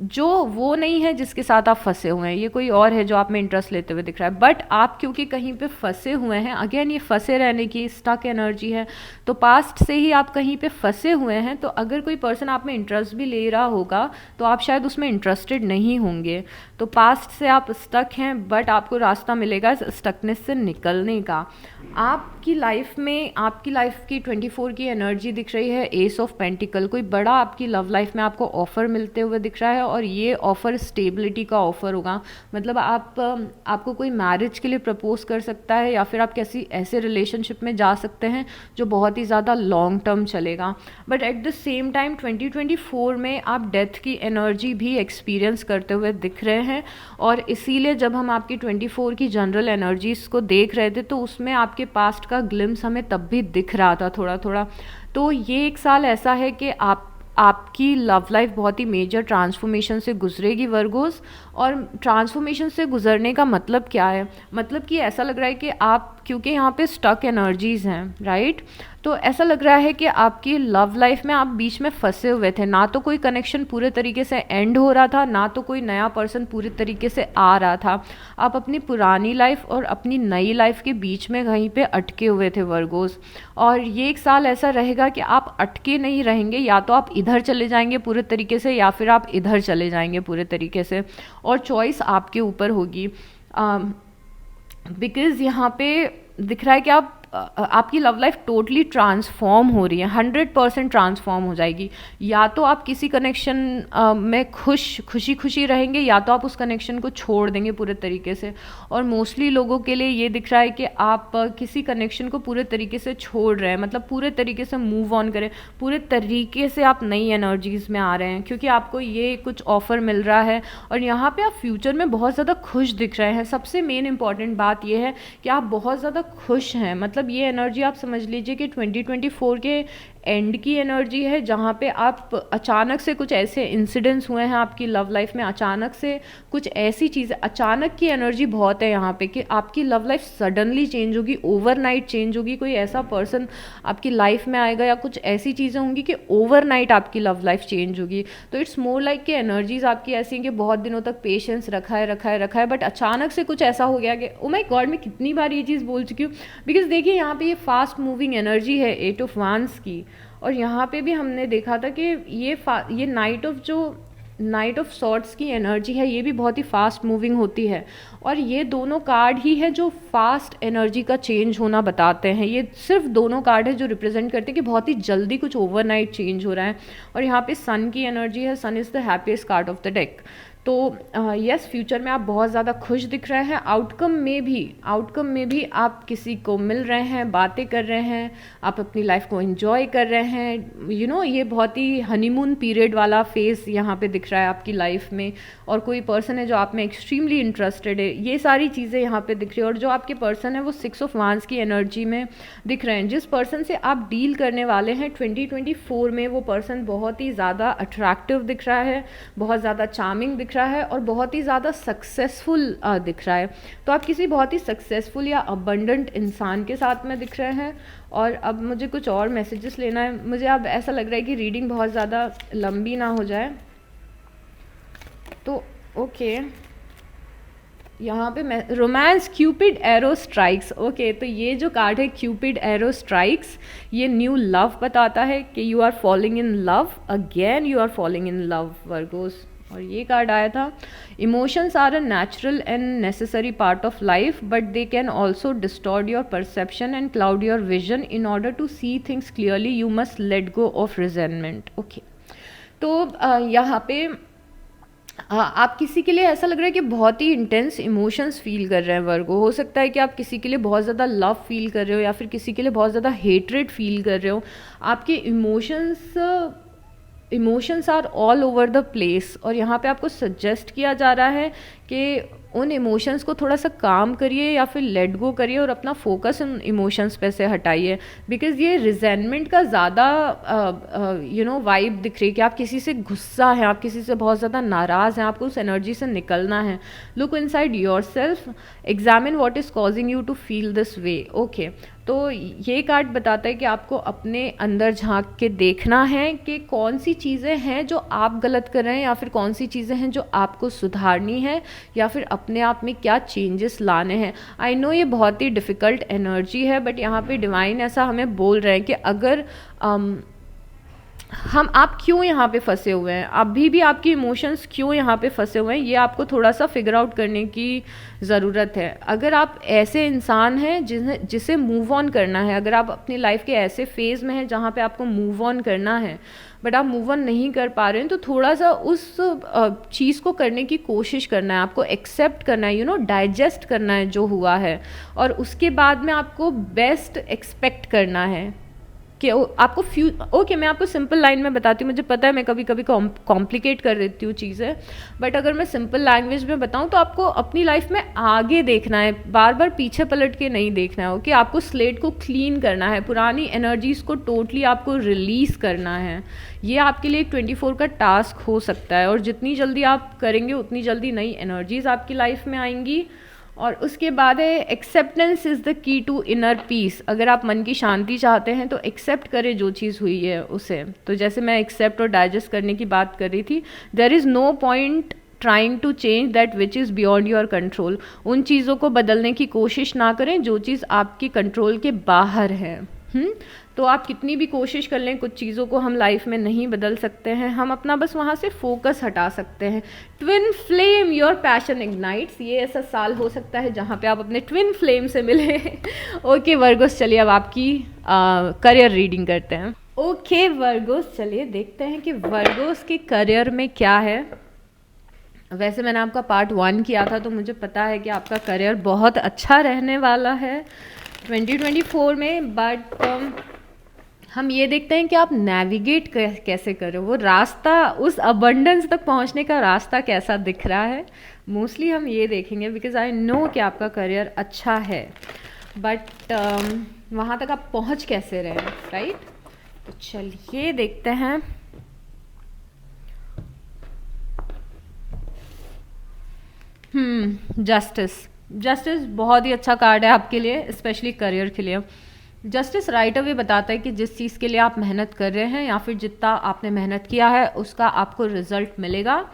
जो वो नहीं है जिसके साथ आप फंसे हुए हैं। ये कोई और है जो आप में इंटरेस्ट लेते हुए दिख रहा है, बट आप क्योंकि कहीं पे फंसे हुए हैं, अगेन ये फंसे रहने की स्टक एनर्जी है, तो पास्ट से ही आप कहीं पे फंसे हुए हैं। तो अगर कोई पर्सन आप में इंटरेस्ट भी ले रहा होगा तो आप शायद उसमें इंटरेस्टेड नहीं होंगे। तो पास्ट से आप स्टक हैं, बट आपको रास्ता मिलेगा इस स्टकनेस से निकलने का। आपकी लाइफ की 24 की एनर्जी दिख रही है एस ऑफ पेंटिकल। कोई बड़ा आपकी लव लाइफ में आपको ऑफर मिलते हुए दिख रहा है, और ये ऑफर स्टेबिलिटी का ऑफर होगा। मतलब आपको कोई मैरिज के लिए प्रपोज कर सकता है, या फिर आप किसी ऐसे रिलेशनशिप में जा सकते हैं जो बहुत ही ज़्यादा लॉन्ग टर्म चलेगा। But at the same time 2024 में आप डेथ की एनर्जी भी एक्सपीरियंस करते हुए दिख रहे हैं, और इसीलिए जब हम आपकी 24 की जनरल एनर्जीज़ को देख रहे थे तो उसमें आपके पास्ट का ग्लिम्स हमें तब भी दिख रहा था थोड़ा थोड़ा। तो ये एक साल ऐसा है कि आपकी लव लाइफ बहुत ही मेजर ट्रांसफॉर्मेशन से गुजरेगी वर्गोस। और ट्रांसफॉर्मेशन से गुजरने का मतलब क्या है, मतलब कि ऐसा लग रहा है कि आप क्योंकि यहाँ पे स्टक एनर्जीज़ हैं, राइट। तो ऐसा लग रहा है कि आपकी लव लाइफ में आप बीच में फंसे हुए थे, ना तो कोई कनेक्शन पूरे तरीके से एंड हो रहा था, ना तो कोई नया पर्सन पूरे तरीके से आ रहा था। आप अपनी पुरानी लाइफ और अपनी नई लाइफ के बीच में कहीं पे अटके हुए थे वर्गोस। और ये एक साल ऐसा रहेगा कि आप अटके नहीं रहेंगे, या तो आप इधर चले जाएंगे पूरे तरीके से या फिर आप इधर चले जाएंगे पूरे तरीके से, और चॉइस आपके ऊपर होगी। बिकॉज़ यहाँ पे दिख रहा है कि आपकी लव लाइफ टोटली ट्रांसफॉर्म हो रही है, 100% ट्रांसफॉर्म हो जाएगी। या तो आप किसी कनेक्शन में खुशी रहेंगे, या तो आप उस कनेक्शन को छोड़ देंगे पूरे तरीके से। और मोस्टली लोगों के लिए ये दिख रहा है कि आप किसी कनेक्शन को पूरे तरीके से छोड़ रहे हैं, मतलब पूरे तरीके से मूव ऑन करें, पूरे तरीके से आप नई एनर्जीज़ में आ रहे हैं, क्योंकि आपको ये कुछ ऑफ़र मिल रहा है। और यहाँ पे आप फ्यूचर में बहुत ज़्यादा खुश दिख रहे हैं। सबसे मेन इंपॉर्टेंट बात ये है कि आप बहुत ज़्यादा खुश हैं। मतलब ये एनर्जी आप समझ लीजिए कि 2024 के एंड की एनर्जी है, जहाँ पे आप अचानक से कुछ ऐसे इंसिडेंट्स हुए हैं आपकी लव लाइफ में, अचानक से कुछ ऐसी चीज़ें, अचानक की एनर्जी बहुत है यहाँ पे कि आपकी लव लाइफ सडनली चेंज होगी, ओवरनाइट चेंज होगी। कोई ऐसा पर्सन आपकी लाइफ में आएगा या कुछ ऐसी चीज़ें होंगी कि ओवरनाइट आपकी लव लाइफ चेंज होगी। तो इट्स मोर लाइक कि एनर्जीज आपकी ऐसी हैं कि बहुत दिनों तक पेशेंस रखा है, बट अचानक से कुछ ऐसा हो गया कि ओ माय गॉड, मैं कितनी बार ये चीज़ बोल चुकी हूँ। बिकॉज देखिए यहाँ पे ये फास्ट मूविंग एनर्जी है 8 ऑफ वांड्स की, और यहाँ पे भी हमने देखा था कि ये नाइट ऑफ सॉर्ट्स की एनर्जी है, ये भी बहुत ही फास्ट मूविंग होती है। और ये दोनों कार्ड ही है जो फास्ट एनर्जी का चेंज होना बताते हैं। ये सिर्फ दोनों कार्ड है जो रिप्रेजेंट करते हैं कि बहुत ही जल्दी कुछ ओवरनाइट चेंज हो रहा है। और यहाँ पे सन की एनर्जी है, sun is the happiest card of the deck. तो यस, फ्यूचर में आप बहुत ज़्यादा खुश दिख रहे हैं। आउटकम में भी आप किसी को मिल रहे हैं, बातें कर रहे हैं, आप अपनी लाइफ को एंजॉय कर रहे हैं। ये बहुत ही हनीमून पीरियड वाला फेज़ यहाँ पे दिख रहा है आपकी लाइफ में। और कोई पर्सन है जो आप में एक्सट्रीमली इंटरेस्टेड है, ये सारी चीज़ें यहाँ पे दिख रही है। और जो आपके पर्सन है वो 6 ऑफ वांड्स की एनर्जी में दिख रहे हैं। जिस पर्सन से आप डील करने वाले हैं 2024 में, वो पर्सन बहुत ही ज़्यादा अट्रैक्टिव दिख रहा है, बहुत ज़्यादा चार्मिंग दिख रहा है और बहुत ही ज़्यादा सक्सेसफुल दिख रहा है। तो आप किसी बहुत ही सक्सेसफुल या अबंडेंट इंसान के साथ में दिख रहे हैं। और अब मुझे कुछ और मैसेजेस लेना है। मुझे अब ऐसा लग रहा है कि रीडिंग बहुत ज़्यादा लंबी ना हो जाए, तो ओके। यहाँ पे मैं romance cupid arrow strikes, okay. तो ये जो कार्ड है क्यूपिड एरो स्ट्राइक्स, ये न्यू लव बताता है कि you are falling in love again, you are falling in love Virgos. और ये कार्ड आया था emotions are a natural and necessary part of life but they can also distort your perception and cloud your vision. In order to see things clearly you must let go of resentment, okay. तो यहाँ पे आप किसी के लिए ऐसा लग रहा है कि बहुत ही इंटेंस इमोशंस फील कर रहे हैं वर्गो। हो सकता है कि आप किसी के लिए बहुत ज़्यादा लव फील कर रहे हो या फिर किसी के लिए बहुत ज़्यादा हेट्रेड फील कर रहे हो। आपके emotions are all over the place. और यहाँ पे आपको सजेस्ट किया जा रहा है कि उन इमोशंस को थोड़ा सा काम करिए या फिर लेट गो करिए और अपना फोकस उन इमोशंस पे से हटाइए। बिकॉज ये रिजेंटमेंट का ज़्यादा वाइब दिख रही है कि आप किसी से गुस्सा हैं, आप किसी से बहुत ज़्यादा नाराज़ हैं, आपको उस एनर्जी से निकलना है। Look inside yourself, examine what is causing you to feel this way, okay. तो ये कार्ड बताता है कि आपको अपने अंदर झांक के देखना है कि कौन सी चीज़ें हैं जो आप गलत कर रहे हैं या फिर कौन सी चीज़ें हैं जो आपको सुधारनी है या फिर अपने आप में क्या चेंजेस लाने हैं। आई नो ये बहुत ही डिफ़िकल्ट एनर्जी है, बट यहाँ पे डिवाइन ऐसा हमें बोल रहे हैं कि अगर आप क्यों यहाँ पे फंसे हुए हैं, अभी भी आपके इमोशंस क्यों यहाँ पे फंसे हुए हैं, ये आपको थोड़ा सा फिगर आउट करने की ज़रूरत है। अगर आप ऐसे इंसान हैं जिसे मूव ऑन करना है, अगर आप अपनी लाइफ के ऐसे फेज़ में हैं जहाँ पे आपको मूव ऑन करना है बट आप मूव ऑन नहीं कर पा रहे हैं, तो थोड़ा सा उस चीज़ को करने की कोशिश करना है, आपको एक्सेप्ट करना है, डाइजेस्ट करना है जो हुआ है, और उसके बाद में आपको बेस्ट एक्सपेक्ट करना है कि आपको ओके। मैं आपको सिंपल लाइन में बताती हूँ, मुझे पता है मैं कभी कभी कॉम्प्लिकेट कर देती हूँ चीज़ें, बट अगर मैं सिंपल लैंग्वेज में बताऊँ तो आपको अपनी लाइफ में आगे देखना है, बार बार पीछे पलट के नहीं देखना है, ओके। आपको स्लेट को क्लीन करना है, पुरानी एनर्जीज़ को टोटली आपको रिलीज़ करना है। ये आपके लिए 24 का टास्क हो सकता है, और जितनी जल्दी आप करेंगे उतनी जल्दी नई एनर्जीज़ आपकी लाइफ में आएंगी और उसके बाद है acceptance is the key to inner peace. अगर आप मन की शांति चाहते हैं तो एक्सेप्ट करें जो चीज़ हुई है उसे। तो जैसे मैं एक्सेप्ट और डाइजेस्ट करने की बात कर रही थी, there is no point trying to change that which is beyond your control. उन चीज़ों को बदलने की कोशिश ना करें जो चीज़ आपकी कंट्रोल के बाहर है। तो आप कितनी भी कोशिश कर लें, कुछ चीज़ों को हम लाइफ में नहीं बदल सकते हैं, हम अपना बस वहाँ से फोकस हटा सकते हैं। Twin flame your passion ignites, ये ऐसा साल हो सकता है जहाँ पे आप अपने ट्विन फ्लेम से मिले। ओके वर्गोस, चलिए अब आपकी करियर रीडिंग करते हैं। ओके वर्गोस, चलिए देखते हैं कि वर्गोस के करियर में क्या है। वैसे मैंने आपका पार्ट 1 किया था तो मुझे पता है कि आपका करियर बहुत अच्छा रहने वाला है 2024 में, बट हम ये देखते हैं कि आप नेविगेट कैसे कर रहे हो, वो रास्ता, उस अबंडेंस तक पहुंचने का रास्ता कैसा दिख रहा है। मोस्टली हम ये देखेंगे बिकॉज आई नो कि आपका करियर अच्छा है, बट वहाँ तक आप पहुँच कैसे रहे हैं, राइट। तो चलिए देखते हैं। जस्टिस बहुत ही अच्छा कार्ड है आपके लिए, स्पेशली करियर के लिए। जस्टिस राइट अवे बताता है कि जिस चीज़ के लिए आप मेहनत कर रहे हैं या फिर जितना आपने मेहनत किया है उसका आपको रिजल्ट मिलेगा।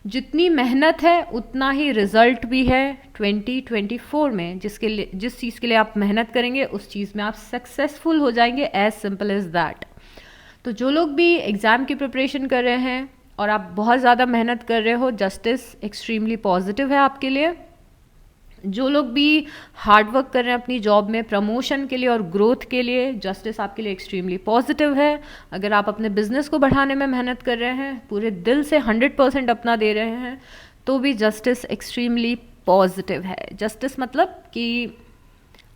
जितनी मेहनत है उतना ही रिजल्ट भी है 2024 में। जिस चीज़ के लिए आप मेहनत करेंगे उस चीज़ में आप सक्सेसफुल हो जाएंगे, एज सिंपल एज दैट। तो जो लोग भी एग्ज़ाम की प्रिपरेशन कर रहे हैं और आप बहुत ज़्यादा मेहनत कर रहे हो, जस्टिस एक्सट्रीमली पॉजिटिव है आपके लिए। जो लोग भी हार्ड वर्क कर रहे हैं अपनी जॉब में प्रमोशन के लिए और ग्रोथ के लिए, जस्टिस आपके लिए एक्सट्रीमली पॉजिटिव है। अगर आप अपने बिजनेस को बढ़ाने में मेहनत कर रहे हैं, पूरे दिल से 100% अपना दे रहे हैं, तो भी जस्टिस एक्सट्रीमली पॉजिटिव है। जस्टिस मतलब कि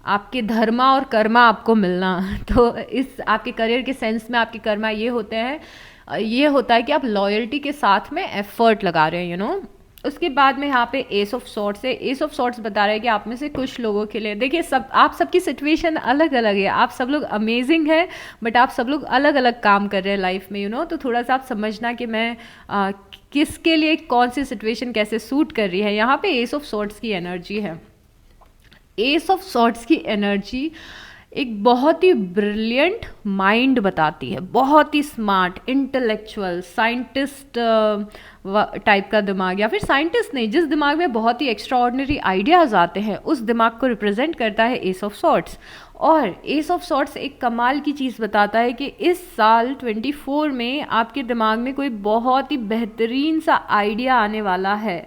आपके धर्मा और कर्मा आपको मिलना। तो इस आपके करियर के सेंस में आपके कर्मा ये होते हैं, ये होता है कि आप लॉयल्टी के साथ में एफर्ट लगा रहे हैं, यू नो। उसके बाद में यहाँ पे एस ऑफ सॉर्ट्स है। एस ऑफ सॉर्ट्स बता रहा है कि आप में से कुछ लोगों के लिए, देखिए सब आप सबकी सिचुएशन अलग अलग है, आप सब लोग अमेजिंग है, बट आप सब लोग अलग अलग काम कर रहे हैं लाइफ में, यू नो। तो थोड़ा सा आप समझना कि मैं किसके लिए कौन सी सिचुएशन कैसे सूट कर रही है। यहाँ पे एस ऑफ सॉर्ट्स की एनर्जी है। एस ऑफ सॉर्ट्स की एनर्जी एक बहुत ही ब्रिलियंट माइंड बताती है, बहुत ही स्मार्ट, इंटेलेक्चुअल, साइंटिस्ट टाइप का दिमाग, या फिर साइंटिस्ट नहीं, जिस दिमाग में बहुत ही एक्स्ट्राऑर्डिनरी आइडियाज़ आते हैं उस दिमाग को रिप्रेजेंट करता है एस ऑफ सॉर्ट्स। और एस ऑफ सॉर्ट्स एक कमाल की चीज़ बताता है कि इस साल 24 में आपके दिमाग में कोई बहुत ही बेहतरीन सा आइडिया आने वाला है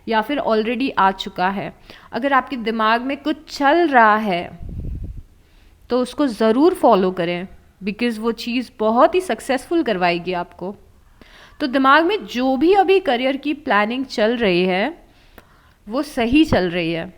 या फिर ऑलरेडी आ चुका है। अगर आपके दिमाग में कुछ चल रहा है तो उसको ज़रूर फॉलो करें, बिकॉज़ वो चीज़ बहुत ही सक्सेसफुल करवाएगी आपको। तो दिमाग में जो भी अभी करियर की प्लानिंग चल रही है वो सही चल रही है।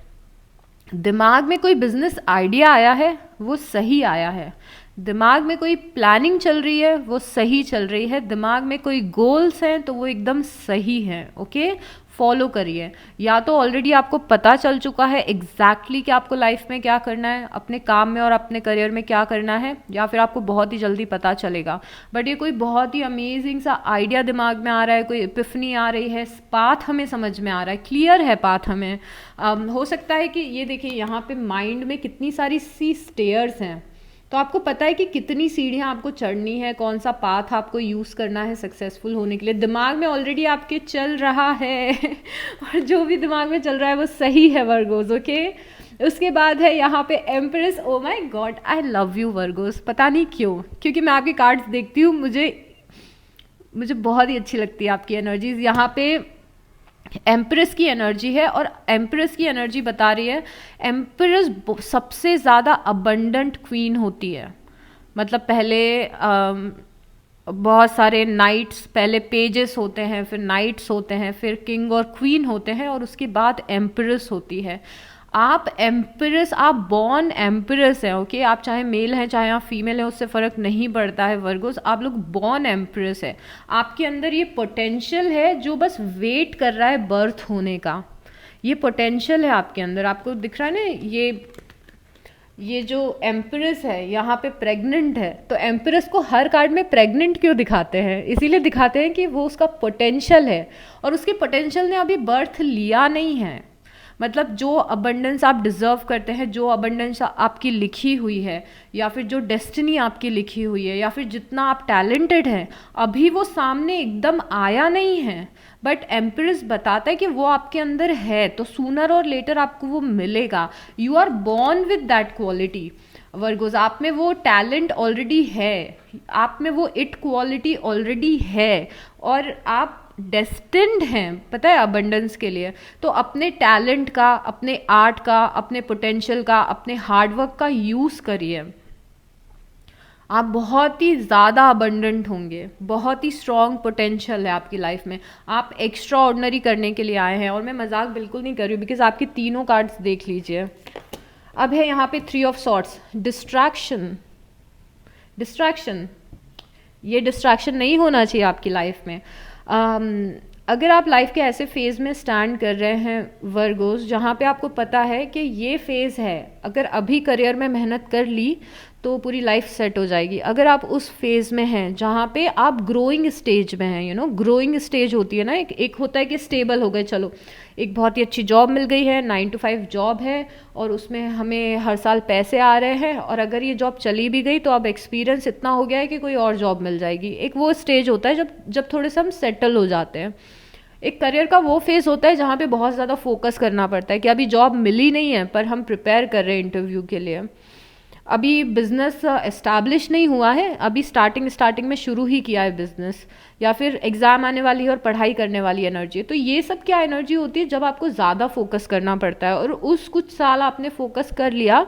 दिमाग में कोई बिजनेस आइडिया आया है वो सही आया है। दिमाग में कोई प्लानिंग चल रही है वो सही चल रही है। दिमाग में कोई गोल्स हैं तो वो एकदम सही हैं। ओके, फॉलो करिए। या तो ऑलरेडी आपको पता चल चुका है एग्जैक्टली कि आपको लाइफ में क्या करना है, अपने काम में और अपने करियर में क्या करना है, या फिर आपको बहुत ही जल्दी पता चलेगा। बट ये कोई बहुत ही अमेजिंग सा आइडिया दिमाग में आ रहा है, कोई एपिफनी आ रही है, पाथ हमें समझ में आ रहा है, क्लियर है पाथ हमें। हो सकता है कि ये देखिए यहाँ पे माइंड में कितनी सारी सी स्टेयर्स हैं, तो आपको पता है कि कितनी सीढ़ियाँ आपको चढ़नी है, कौन सा पाथ आपको यूज़ करना है सक्सेसफुल होने के लिए। दिमाग में ऑलरेडी आपके चल रहा है और जो भी दिमाग में चल रहा है वो सही है वर्गोस। ओके, उसके बाद है यहाँ पे empress. Oh my God, I love you Virgo's. पता नहीं क्यों, क्योंकि मैं आपके कार्ड्स देखती हूँ, मुझे बहुत ही अच्छी लगती है आपकी एनर्जीज। यहाँ पे एम्प्रेस की एनर्जी है और एम्प्रेस की एनर्जी बता रही है एम्प्रेस सबसे ज़्यादा अबंडेंट क्वीन होती है। मतलब पहले बहुत सारे नाइट्स, पहले पेजेस होते हैं, फिर नाइट्स होते हैं, फिर किंग और क्वीन होते हैं, और उसके बाद एम्प्रेस होती है। आप एम्प्रेस, आप बॉर्न एम्प्रेस हैं। ओके, आप चाहे मेल हैं चाहे आप फीमेल हैं, उससे फ़र्क नहीं पड़ता है वर्गोस, आप लोग बॉर्न एम्प्रेस है। आपके अंदर ये पोटेंशियल है जो बस वेट कर रहा है बर्थ होने का। ये पोटेंशियल है आपके अंदर, आपको दिख रहा है ना। ये जो एम्प्रेस है यहाँ पे प्रेग्नेंट है, तो एम्प्रेस को हर कार्ड में प्रेग्नेंट क्यों दिखाते हैं? इसीलिए दिखाते हैं कि वो उसका पोटेंशियल है और उसके पोटेंशियल ने अभी बर्थ लिया नहीं है, मतलब जो अबंडेंस आप डिज़र्व करते हैं, जो अबंडेंस आपकी लिखी हुई है, या फिर जो डेस्टिनी आपकी लिखी हुई है, या फिर जितना आप टैलेंटेड हैं, अभी वो सामने एकदम आया नहीं है, बट एम्प्रेस बताता है कि वो आपके अंदर है, तो सूनर और लेटर आपको वो मिलेगा। You are born with that quality Virgos, आप में वो टैलेंट ऑलरेडी है, आप में वो इट क्वालिटी ऑलरेडी है, और आप डेस्टिन्ड हैं, पता है, अबंडेंस के लिए। तो अपने टैलेंट का, अपने आर्ट का, अपने पोटेंशियल का, अपने हार्डवर्क का यूज़ करिए। आप बहुत ही ज़्यादा अबंडेंट होंगे, बहुत ही स्ट्रॉन्ग पोटेंशियल है आपकी लाइफ में, आप एक्स्ट्रा ऑर्डिनरी करने के लिए आए हैं। और मैं मजाक बिल्कुल नहीं कर रही हूँ, बिकॉज आपकी तीनों कार्ड्स देख लीजिए। अब है यहाँ पे 3 ऑफ सॉर्ट्स, डिस्ट्रैक्शन। डिस्ट्रैक्शन, ये डिस्ट्रैक्शन नहीं होना चाहिए आपकी लाइफ में। अगर आप लाइफ के ऐसे फेज़ में स्टैंड कर रहे हैं वर्गोस, जहाँ पे आपको पता है कि ये फेज़ है, अगर अभी करियर में मेहनत कर ली तो पूरी लाइफ सेट हो जाएगी। अगर आप उस फेज़ में हैं जहाँ पे आप ग्रोइंग स्टेज में हैं, यू नो, ग्रोइंग स्टेज होती है ना, एक होता है कि स्टेबल हो गए, चलो एक बहुत ही अच्छी जॉब मिल गई है, 9 to 5 जॉब है, और उसमें हमें हर साल पैसे आ रहे हैं, और अगर ये जॉब चली भी गई तो अब एक्सपीरियंस इतना हो गया है कि कोई और जॉब मिल जाएगी। एक वो स्टेज होता है जब थोड़े से हम सेटल हो जाते हैं। एक करियर का वो फेज़ होता है जहाँ पे बहुत ज़्यादा फोकस करना पड़ता है कि अभी जॉब मिली नहीं है पर हम प्रिपेयर कर रहे हैं इंटरव्यू के लिए, अभी बिज़नेस एस्टैब्लिश नहीं हुआ है, अभी स्टार्टिंग में शुरू ही किया है बिज़नेस, या फिर एग्ज़ाम आने वाली है और पढ़ाई करने वाली एनर्जी है। तो ये सब क्या एनर्जी होती है जब आपको ज़्यादा फोकस करना पड़ता है, और उस कुछ साल आपने फोकस कर लिया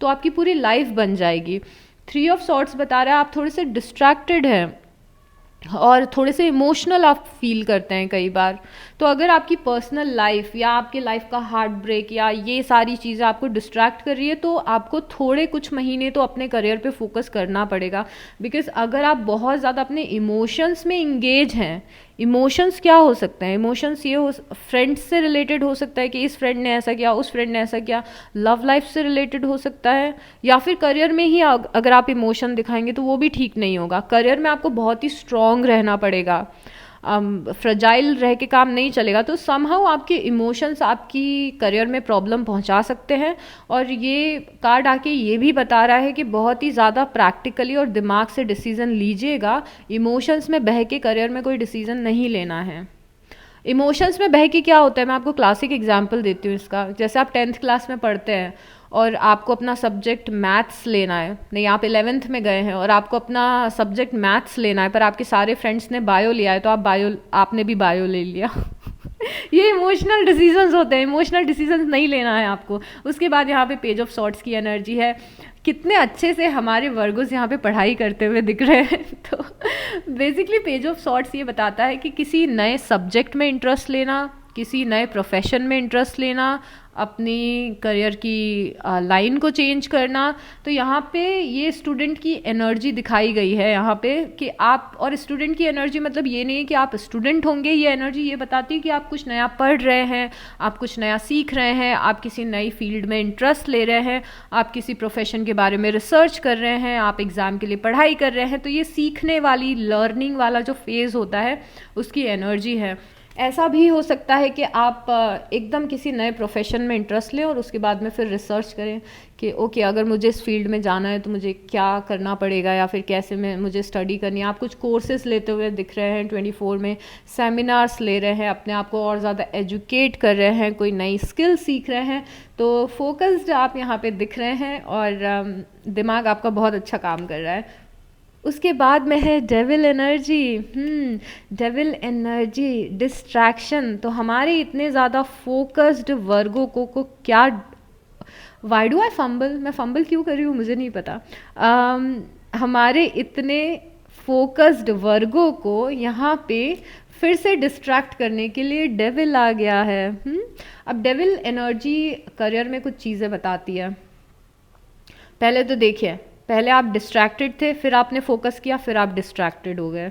तो आपकी पूरी लाइफ बन जाएगी। 3 ऑफ सॉर्ट्स बता रहा है आप थोड़े से डिस्ट्रैक्टेड हैं और थोड़े से इमोशनल आप फील करते हैं कई बार। तो अगर आपकी पर्सनल लाइफ या आपके लाइफ का हार्ट ब्रेक या ये सारी चीज़ें आपको डिस्ट्रैक्ट कर रही है, तो आपको थोड़े कुछ महीने तो अपने करियर पे फोकस करना पड़ेगा। बिकॉज अगर आप बहुत ज़्यादा अपने इमोशंस में इंगेज हैं, इमोशंस क्या हो सकते हैं, इमोशंस ये हो, फ्रेंड्स से रिलेटेड हो सकता है कि इस फ्रेंड ने ऐसा किया, उस फ्रेंड ने ऐसा किया, लव लाइफ से रिलेटेड हो सकता है, या फिर करियर में ही अगर आप इमोशन दिखाएंगे तो वो भी ठीक नहीं होगा। करियर में आपको बहुत ही स्ट्रॉन्ग रहना पड़ेगा, फ्रजाइल रह के काम नहीं चलेगा। तो समहाउ आपके इमोशंस आपकी करियर में प्रॉब्लम पहुंचा सकते हैं। और ये कार्ड आके ये भी बता रहा है कि बहुत ही ज़्यादा प्रैक्टिकली और दिमाग से डिसीज़न लीजिएगा, इमोशंस में बह के करियर में कोई डिसीज़न नहीं लेना है। इमोशंस में बह के क्या होता है, मैं आपको क्लासिक एग्जाम्पल देती हूँ इसका। जैसे आप 10th क्लास में पढ़ते हैं और आपको अपना सब्जेक्ट मैथ्स लेना है, नहीं आप 11th में गए हैं और आपको अपना सब्जेक्ट मैथ्स लेना है, पर आपके सारे फ्रेंड्स ने बायो लिया है तो आपने भी बायो ले लिया। ये इमोशनल डिसीजंस होते हैं, इमोशनल डिसीजंस नहीं लेना है आपको। उसके बाद यहाँ पे पेज ऑफ सॉर्ट्स की एनर्जी है, कितने अच्छे से हमारे वर्गोस यहाँ पे पढ़ाई करते हुए दिख रहे हैं। तो बेसिकली पेज ऑफ सॉर्ट्स ये बताता है कि किसी नए सब्जेक्ट में इंटरेस्ट लेना, किसी नए प्रोफेशन में इंटरेस्ट लेना, अपनी करियर की लाइन को चेंज करना। तो यहाँ पे ये स्टूडेंट की एनर्जी दिखाई गई है यहाँ पे कि आप, और स्टूडेंट की एनर्जी मतलब ये नहीं है कि आप स्टूडेंट होंगे, ये एनर्जी ये बताती है कि आप कुछ नया पढ़ रहे हैं, आप कुछ नया सीख रहे हैं, आप किसी नई फील्ड में इंटरेस्ट ले रहे हैं, आप किसी प्रोफेशन के बारे में रिसर्च कर रहे हैं, आप एग्ज़ाम के लिए पढ़ाई कर रहे हैं। तो ये सीखने वाली, लर्निंग वाला जो फेज़ होता है उसकी एनर्जी है। ऐसा भी हो सकता है कि आप एकदम किसी नए प्रोफेशन में इंटरेस्ट लें और उसके बाद में फिर रिसर्च करें कि ओके अगर मुझे इस फील्ड में जाना है तो मुझे क्या करना पड़ेगा, या फिर कैसे मैं मुझे स्टडी करनी है। आप कुछ कोर्सेज लेते हुए दिख रहे हैं 24 में, सेमिनार्स ले रहे हैं, अपने आप को और ज़्यादा एजुकेट कर रहे हैं, कोई नई स्किल सीख रहे हैं। तो फोकस्ड आप यहाँ पे दिख रहे हैं और दिमाग आपका बहुत अच्छा काम कर रहा है। उसके बाद में है devil energy. Devil energy, distraction. तो हमारे इतने ज़्यादा फोकस्ड वर्गों को क्या, वाई डू आई फंबल, मैं फंबल क्यों कर रही हूँ मुझे नहीं पता। हमारे इतने फोकस्ड वर्गों को यहाँ पे फिर से डिस्ट्रैक्ट करने के लिए डेविल आ गया है। अब डेविल एनर्जी करियर में कुछ चीज़ें बताती है। पहले तो देखिए, पहले आप डिस्ट्रैक्टेड थे, फिर आपने फोकस किया, फिर आप डिस्ट्रैक्टेड हो गए।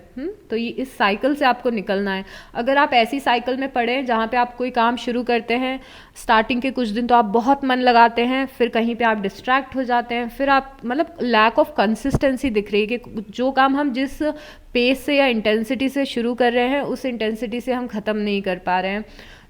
तो ये इस साइकिल से आपको निकलना है। अगर आप ऐसी साइकिल में पड़े जहाँ पे आप कोई काम शुरू करते हैं, स्टार्टिंग के कुछ दिन तो आप बहुत मन लगाते हैं, फिर कहीं पे आप डिस्ट्रैक्ट हो जाते हैं, फिर आप, मतलब लैक ऑफ कंसिस्टेंसी दिख रही है कि जो काम हम जिस पेस से या इंटेंसिटी से शुरू कर रहे हैं उस इंटेंसिटी से हम ख़त्म नहीं कर पा रहे हैं।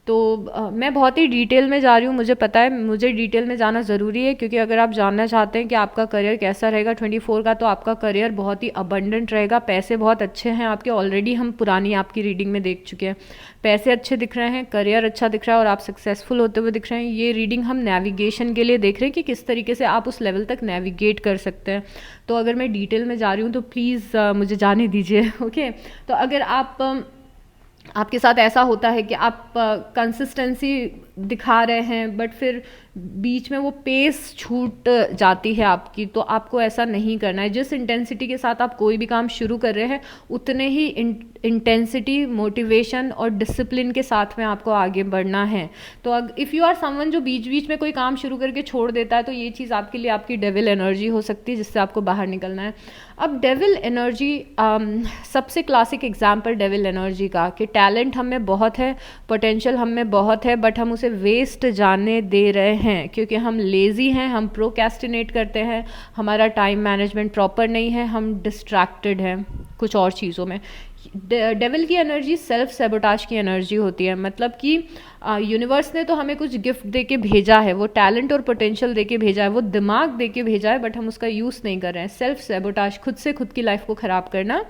तो मैं बहुत ही डिटेल में जा रही हूँ, मुझे पता है मुझे डिटेल में जाना ज़रूरी है, क्योंकि अगर आप जानना चाहते हैं कि आपका करियर कैसा रहेगा 24 का, तो आपका करियर बहुत ही अबंडेंट रहेगा, पैसे बहुत अच्छे हैं आपके, ऑलरेडी हम पुरानी आपकी रीडिंग में देख चुके हैं, पैसे अच्छे दिख रहे हैं, करियर अच्छा दिख रहा है और आप सक्सेसफुल होते हुए दिख रहे हैं। ये रीडिंग हम नेविगेशन के लिए देख रहे हैं कि किस तरीके से आप उस लेवल तक नेविगेट कर सकते हैं। तो अगर मैं डिटेल में जा रही हूँ तो प्लीज़ मुझे जाने दीजिए। ओके, तो अगर आपके साथ ऐसा होता है कि आप कंसिस्टेंसी दिखा रहे हैं बट फिर बीच में वो पेस छूट जाती है आपकी, तो आपको ऐसा नहीं करना है। जिस इंटेंसिटी के साथ आप कोई भी काम शुरू कर रहे हैं उतने ही इंटेंसिटी, मोटिवेशन और डिसिप्लिन के साथ में आपको आगे बढ़ना है। तो इफ़ यू आर समवन जो बीच बीच में कोई काम शुरू करके छोड़ देता है, तो ये चीज़ आपके लिए आपकी डेविल एनर्जी हो सकती है, जिससे आपको बाहर निकलना है। अब डेविल एनर्जी, सबसे क्लासिक एग्जाम्पल डेविल एनर्जी का कि टैलेंट हम में बहुत है, पोटेंशियल हम में बहुत है, बट हम उसे वेस्ट जाने दे रहे हैं क्योंकि हम लेज़ी हैं, हम प्रोक्रेस्टिनेट करते हैं, हमारा टाइम मैनेजमेंट प्रॉपर नहीं है, हम डिस्ट्रैक्टेड हैं कुछ और चीज़ों में। डेविल की एनर्जी सेल्फ सेबोटाज की एनर्जी होती है, मतलब कि यूनिवर्स ने तो हमें कुछ गिफ्ट दे के भेजा है, वो टैलेंट और पोटेंशियल दे के भेजा है, वो दिमाग दे के भेजा है, बट हम उसका यूज़ नहीं कर रहे हैं। सेल्फ सेबोटाज, खुद से खुद की लाइफ को ख़राब करना,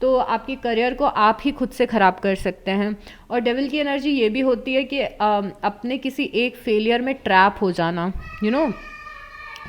तो आपके करियर को आप ही खुद से ख़राब कर सकते हैं। और डेविल की एनर्जी ये भी होती है कि अपने किसी एक फेलियर में ट्रैप हो जाना, यू नो।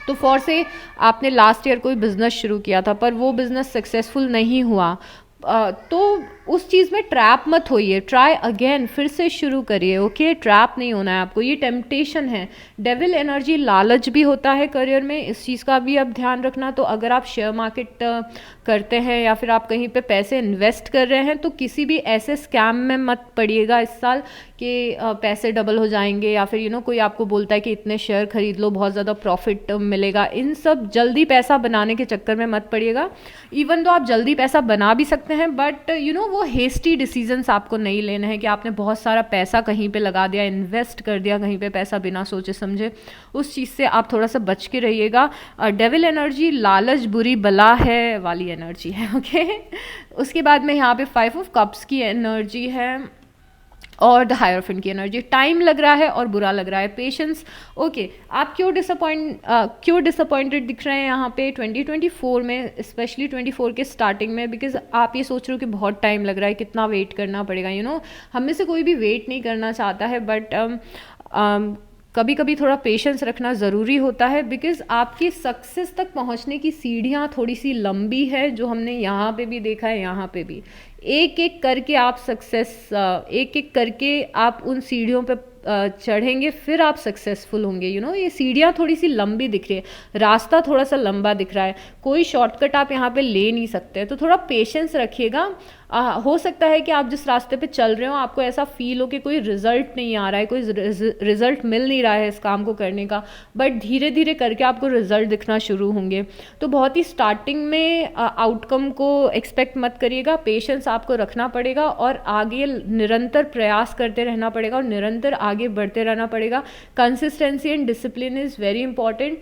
तो फॉर से आपने लास्ट ईयर कोई बिज़नेस शुरू किया था पर वो बिज़नेस सक्सेसफुल नहीं हुआ, तो उस चीज़ में ट्रैप मत होइए, ट्राई अगेन, फिर से शुरू करिए। ओके, ट्रैप नहीं होना है आपको, ये टेम्पटेशन है। डेविल एनर्जी लालच भी होता है करियर में, इस चीज़ का भी आप ध्यान रखना। तो अगर आप शेयर मार्केट करते हैं या फिर आप कहीं पे पैसे इन्वेस्ट कर रहे हैं, तो किसी भी ऐसे स्कैम में मत पड़िएगा इस साल कि पैसे डबल हो जाएंगे, या फिर कोई आपको बोलता है कि इतने शेयर खरीद लो, बहुत ज़्यादा प्रॉफिट मिलेगा। इन सब जल्दी पैसा बनाने के चक्कर में मत पड़िएगा। इवन तो आप जल्दी पैसा बना भी सकते हैं, बट वो हेस्टी डिसीजंस आपको नहीं लेने हैं कि आपने बहुत सारा पैसा कहीं पे लगा दिया, इन्वेस्ट कर दिया कहीं पे पैसा बिना सोचे समझे। उस चीज़ से आप थोड़ा सा बच के रहिएगा। डेविल एनर्जी लालच बुरी बला है वाली एनर्जी है। ओके, उसके बाद में यहाँ पे 5 ऑफ कप्स की एनर्जी है और द हायरफेंट की एनर्जी। टाइम लग रहा है और बुरा लग रहा है, पेशेंस। ओके, आप क्यों डिसअपॉइंटेड दिख रहे हैं यहाँ पे 2024 में, स्पेशली 24 के स्टार्टिंग में? बिकॉज आप ये सोच रहे हो कि बहुत टाइम लग रहा है, कितना वेट करना पड़ेगा। हम में से कोई भी वेट नहीं करना चाहता है, बट कभी कभी थोड़ा पेशेंस रखना ज़रूरी होता है, बिकॉज़ आपकी सक्सेस तक पहुंचने की सीढ़ियां थोड़ी सी लंबी है, जो हमने यहाँ पे भी देखा है, यहाँ पे भी एक एक करके आप एक एक करके आप उन सीढ़ियों पे चढ़ेंगे, फिर आप सक्सेसफुल होंगे। ये सीढ़ियाँ थोड़ी सी लंबी दिख रही है, रास्ता थोड़ा सा लंबा दिख रहा है, कोई शॉर्टकट आप यहाँ पे ले नहीं सकते, तो थोड़ा पेशेंस रखिएगा। हो सकता है कि आप जिस रास्ते पे चल रहे हो आपको ऐसा फील हो कि कोई रिजल्ट नहीं आ रहा है, कोई रिजल्ट मिल नहीं रहा है इस काम को करने का, बट धीरे धीरे करके आपको रिजल्ट दिखना शुरू होंगे। तो बहुत ही स्टार्टिंग में आउटकम को एक्सपेक्ट मत करिएगा, पेशेंस आपको रखना पड़ेगा और आगे निरंतर प्रयास करते रहना पड़ेगा और निरंतर आगे बढ़ते रहना पड़ेगा। Consistency and discipline is very important.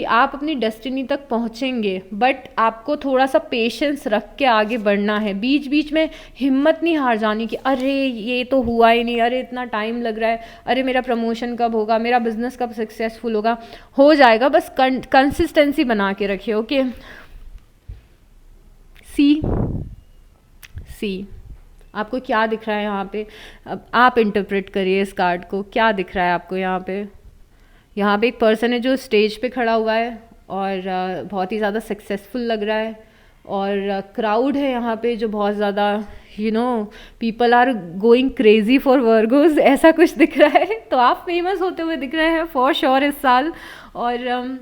आप अपनी डेस्टिनी तक पहुंचेंगे, बट आपको थोड़ा सा पेशेंस रख के आगे बढ़ना है। बीच बीच में हिम्मत नहीं हार जानी कि अरे ये तो हुआ ही नहीं, अरे इतना टाइम लग रहा है, अरे मेरा प्रमोशन कब होगा, मेरा बिजनेस कब सक्सेसफुल होगा। हो जाएगा, बस कंसिस्टेंसी बना के रखिए। ओके, सी आपको क्या दिख रहा है यहाँ पे? अब आप इंटरप्रेट करिए इस कार्ड को, क्या दिख रहा है आपको यहाँ पे? यहाँ पे एक पर्सन है जो स्टेज पे खड़ा हुआ है और बहुत ही ज़्यादा सक्सेसफुल लग रहा है, और क्राउड है यहाँ पे जो बहुत ज़्यादा people are going crazy for Virgos, ऐसा कुछ दिख रहा है। तो आप फेमस होते हुए दिख रहे हैं फॉर श्योर इस साल, और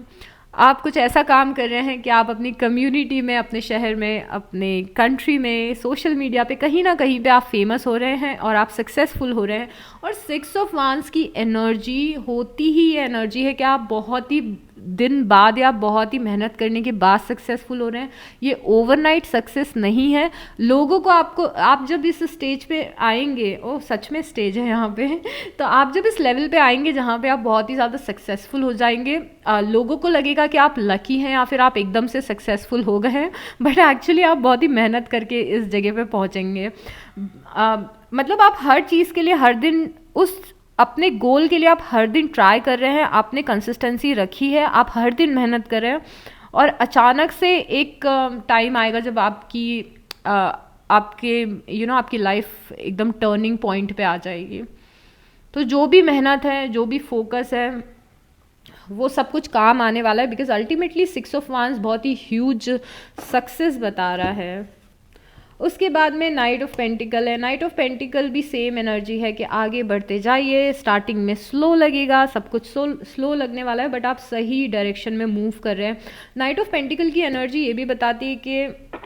आप कुछ ऐसा काम कर रहे हैं कि आप अपनी कम्युनिटी में, अपने शहर में, अपने कंट्री में, सोशल मीडिया पे कहीं ना कहीं पे आप फेमस हो रहे हैं और आप सक्सेसफुल हो रहे हैं। और 6 ऑफ वांस की एनर्जी होती ही ये एनर्जी है कि आप बहुत ही दिन बाद या बहुत ही मेहनत करने के बाद सक्सेसफुल हो रहे हैं। ये ओवरनाइट सक्सेस नहीं है। लोगों को आप जब इस स्टेज पे आएंगे, सच में स्टेज है यहाँ पे, तो आप जब इस लेवल पे आएंगे जहाँ पे आप बहुत ही ज़्यादा सक्सेसफुल हो जाएंगे, लोगों को लगेगा कि आप लकी हैं या फिर आप एकदम से सक्सेसफुल हो गए हैं, बट एक्चुअली आप बहुत ही मेहनत करके इस जगह पे पहुँचेंगे। मतलब आप हर चीज़ के लिए हर दिन उस अपने गोल के लिए आप हर दिन ट्राई कर रहे हैं, आपने कंसिस्टेंसी रखी है, आप हर दिन मेहनत कर रहे हैं, और अचानक से एक टाइम आएगा जब आपकी आपके आपकी लाइफ एकदम टर्निंग पॉइंट पे आ जाएगी। तो जो भी मेहनत है, जो भी फोकस है, वो सब कुछ काम आने वाला है, बिकॉज अल्टीमेटली 6 ऑफ वांस बहुत ही ह्यूज सक्सेस बता रहा है। उसके बाद में नाइट ऑफ पेंटिकल है। नाइट ऑफ पेंटिकल भी सेम एनर्जी है कि आगे बढ़ते जाइए, स्टार्टिंग में स्लो लगेगा, सब कुछ स्लो लगने वाला है, बट आप सही डायरेक्शन में मूव कर रहे हैं। नाइट ऑफ पेंटिकल की एनर्जी ये भी बताती है कि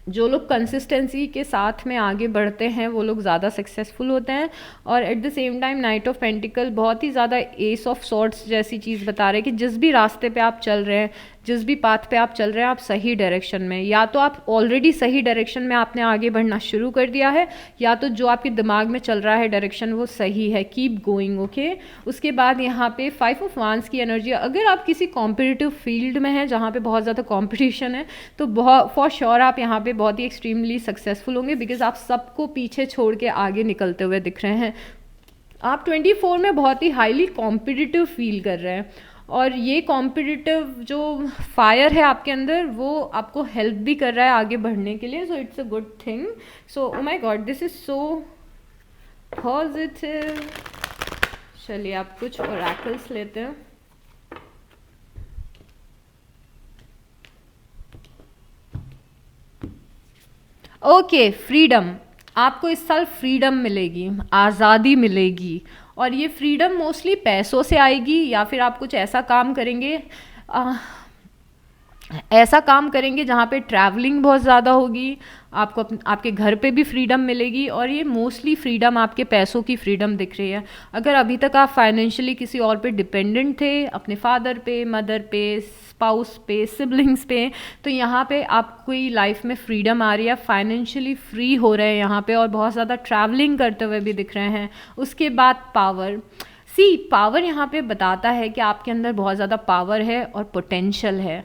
जो लोग कंसिस्टेंसी के साथ में आगे बढ़ते हैं वो लोग ज़्यादा सक्सेसफुल होते हैं। और at the same time night of pentacle बहुत ही ज़्यादा एस ऑफ सॉर्ट्स जैसी चीज़ बता रहे हैं कि जिस भी रास्ते पे आप चल रहे हैं, जिस भी पाथ पे आप चल रहे हैं, आप सही डायरेक्शन में, या तो आप ऑलरेडी सही डायरेक्शन में आपने आगे बढ़ना शुरू कर दिया है, या तो जो आपके दिमाग में चल रहा है डायरेक्शन वो सही है। Keep going, okay. उसके बाद यहाँ पे 5 ऑफ वांस की एनर्जी। अगर आप किसी कॉम्पिटिटिव फील्ड में हैं जहाँ पे बहुत ज़्यादा कॉम्पिटिशन है, तो बहुत फॉर श्योर आप यहाँ पे बहुत ही एक्सट्रीमली सक्सेसफुल होंगे, बिकॉज आप सबको पीछे छोड़ के आगे निकलते हुए दिख रहे हैं। आप 24 में बहुत ही हाईली कॉम्पिटिटिव फील कर रहे हैं, और ये कॉम्पिटिटिव जो फायर है आपके अंदर वो आपको हेल्प भी कर रहा है आगे बढ़ने के लिए। So it's a good thing. So oh my God, this is so positive. चलिए आप कुछ ओरेकल्स लेते हैं। Okay, freedom. आपको इस साल फ्रीडम मिलेगी, आज़ादी मिलेगी, और ये फ्रीडम मोस्टली पैसों से आएगी, या फिर आप कुछ ऐसा काम करेंगे जहाँ पे ट्रैवलिंग बहुत ज़्यादा होगी, आपको आपके घर पे भी फ्रीडम मिलेगी, और ये मोस्टली फ्रीडम आपके पैसों की फ्रीडम दिख रही है। अगर अभी तक आप फाइनेंशियली किसी और पे डिपेंडेंट थे, अपने फादर पे, मदर पे, स्पाउस पे, सिबलिंग्स पे, तो यहाँ पे आपको लाइफ में फ्रीडम आ रही है, फाइनेंशियली फ्री हो रहे हैं यहाँ पे, और बहुत ज़्यादा ट्रैवलिंग करते हुए भी दिख रहे हैं। उसके बाद पावर। पावर यहाँ पे बताता है कि आपके अंदर बहुत ज़्यादा पावर है और पोटेंशियल है,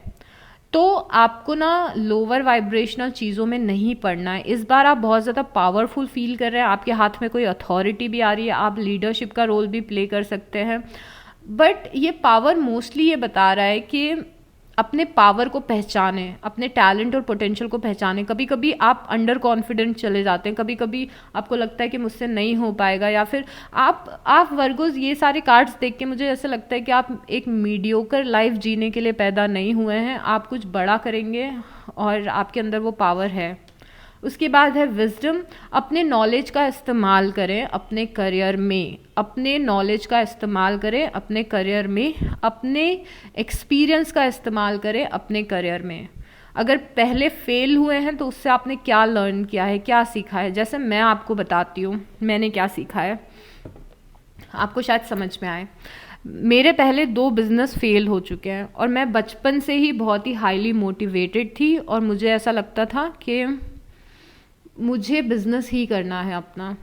तो आपको ना लोअर वाइब्रेशनल चीज़ों में नहीं पड़ना है। इस बार आप बहुत ज़्यादा पावरफुल फील कर रहे हैं, आपके हाथ में कोई अथॉरिटी भी आ रही है, आप लीडरशिप का रोल भी प्ले कर सकते हैं। बट ये पावर मोस्टली ये बता रहा है कि अपने पावर को पहचाने, अपने टैलेंट और पोटेंशियल को पहचाने। कभी कभी आप अंडर कॉन्फिडेंट चले जाते हैं, कभी कभी आपको लगता है कि मुझसे नहीं हो पाएगा, या फिर आप वर्गोस, ये सारे कार्ड्स देख के मुझे ऐसा लगता है कि आप एक मीडियोकर लाइफ जीने के लिए पैदा नहीं हुए हैं, आप कुछ बड़ा करेंगे और आपके अंदर वो पावर है। उसके बाद है विजडम। अपने नॉलेज का इस्तेमाल करें अपने करियर में, अपने नॉलेज का इस्तेमाल करें अपने करियर में, अपने एक्सपीरियंस का इस्तेमाल करें अपने करियर में। अगर पहले फेल हुए हैं तो उससे आपने क्या लर्न किया है, क्या सीखा है। जैसे मैं आपको बताती हूँ मैंने क्या सीखा है, आपको शायद समझ में आए। मेरे पहले 2 बिज़नेस फेल हो चुके हैं, और मैं बचपन से ही बहुत ही हाईली मोटिवेटेड थी, और मुझे ऐसा लगता था कि मुझे बिज़नेस ही करना है अपना।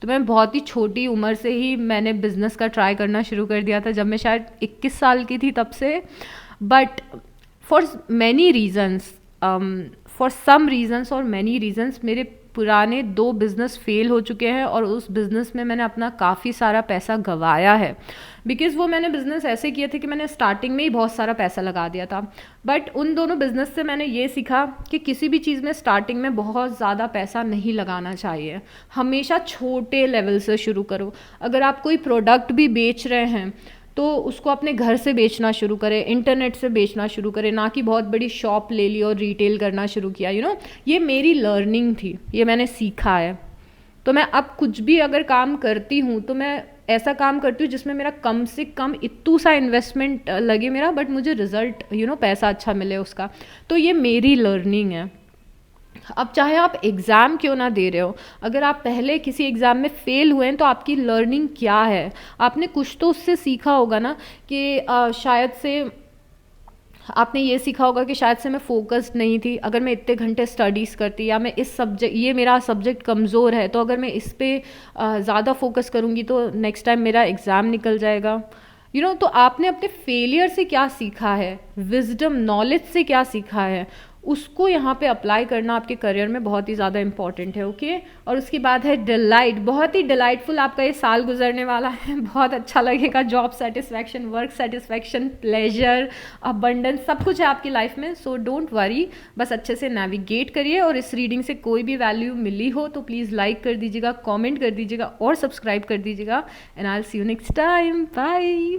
तो मैं बहुत ही छोटी उम्र से ही मैंने बिज़नेस का ट्राई करना शुरू कर दिया था, जब मैं शायद 21 साल की थी तब से। But for many reasons, for some reasons और मैनी रीजन्स, मेरे पुराने 2 बिज़नेस फेल हो चुके हैं, और उस बिज़नेस में मैंने अपना काफ़ी सारा पैसा गंवाया है। बिकॉज़ वो मैंने बिज़नेस ऐसे किए थे कि मैंने स्टार्टिंग में ही बहुत सारा पैसा लगा दिया था। बट उन दोनों बिज़नेस से मैंने ये सीखा कि किसी भी चीज़ में स्टार्टिंग में बहुत ज़्यादा पैसा नहीं लगाना चाहिए, हमेशा छोटे लेवल से शुरू करो। अगर आप कोई प्रोडक्ट भी बेच रहे हैं तो उसको अपने घर से बेचना शुरू करें, इंटरनेट से बेचना शुरू करें, ना कि बहुत बड़ी शॉप ले ली और रिटेल करना शुरू किया। ये मेरी लर्निंग थी, ये मैंने सीखा है। तो मैं अब कुछ भी अगर काम करती हूँ तो मैं ऐसा काम करती हूँ जिसमें मेरा कम से कम इतू सा इन्वेस्टमेंट लगे मेरा, बट मुझे रिजल्ट पैसा अच्छा मिले उसका। तो ये मेरी लर्निंग है। अब चाहे आप एग्ज़ाम क्यों ना दे रहे हो, अगर आप पहले किसी एग्ज़ाम में फ़ेल हुए हैं तो आपकी लर्निंग क्या है, आपने कुछ तो उससे सीखा होगा ना। कि शायद से आपने ये सीखा होगा कि शायद से मैं फोकस्ड नहीं थी, अगर मैं इतने घंटे स्टडीज़ करती, या मैं इस सब्जेक्ट, ये मेरा सब्जेक्ट कमज़ोर है, तो अगर मैं इस पर ज़्यादा फोकस करूँगी तो नेक्स्ट टाइम मेरा एग्ज़ाम निकल जाएगा। तो आपने अपने फेलियर से क्या सीखा है, विजडम नॉलेज से क्या सीखा है, उसको यहाँ पे अप्लाई करना आपके करियर में बहुत ही ज़्यादा इंपॉर्टेंट है। ओके, और उसके बाद है डिलाइट। बहुत ही डिलाइटफुल आपका ये साल गुजरने वाला है, बहुत अच्छा लगेगा। Job satisfaction, work satisfaction, pleasure, abundance, सब कुछ है आपकी लाइफ में। सो डोंट वरी, बस अच्छे से नेविगेट करिए। और इस रीडिंग से कोई भी वैल्यू मिली हो तो प्लीज़ लाइक कर दीजिएगा, कॉमेंट कर दीजिएगा और सब्सक्राइब कर दीजिएगा। And I will see you next time. Bye.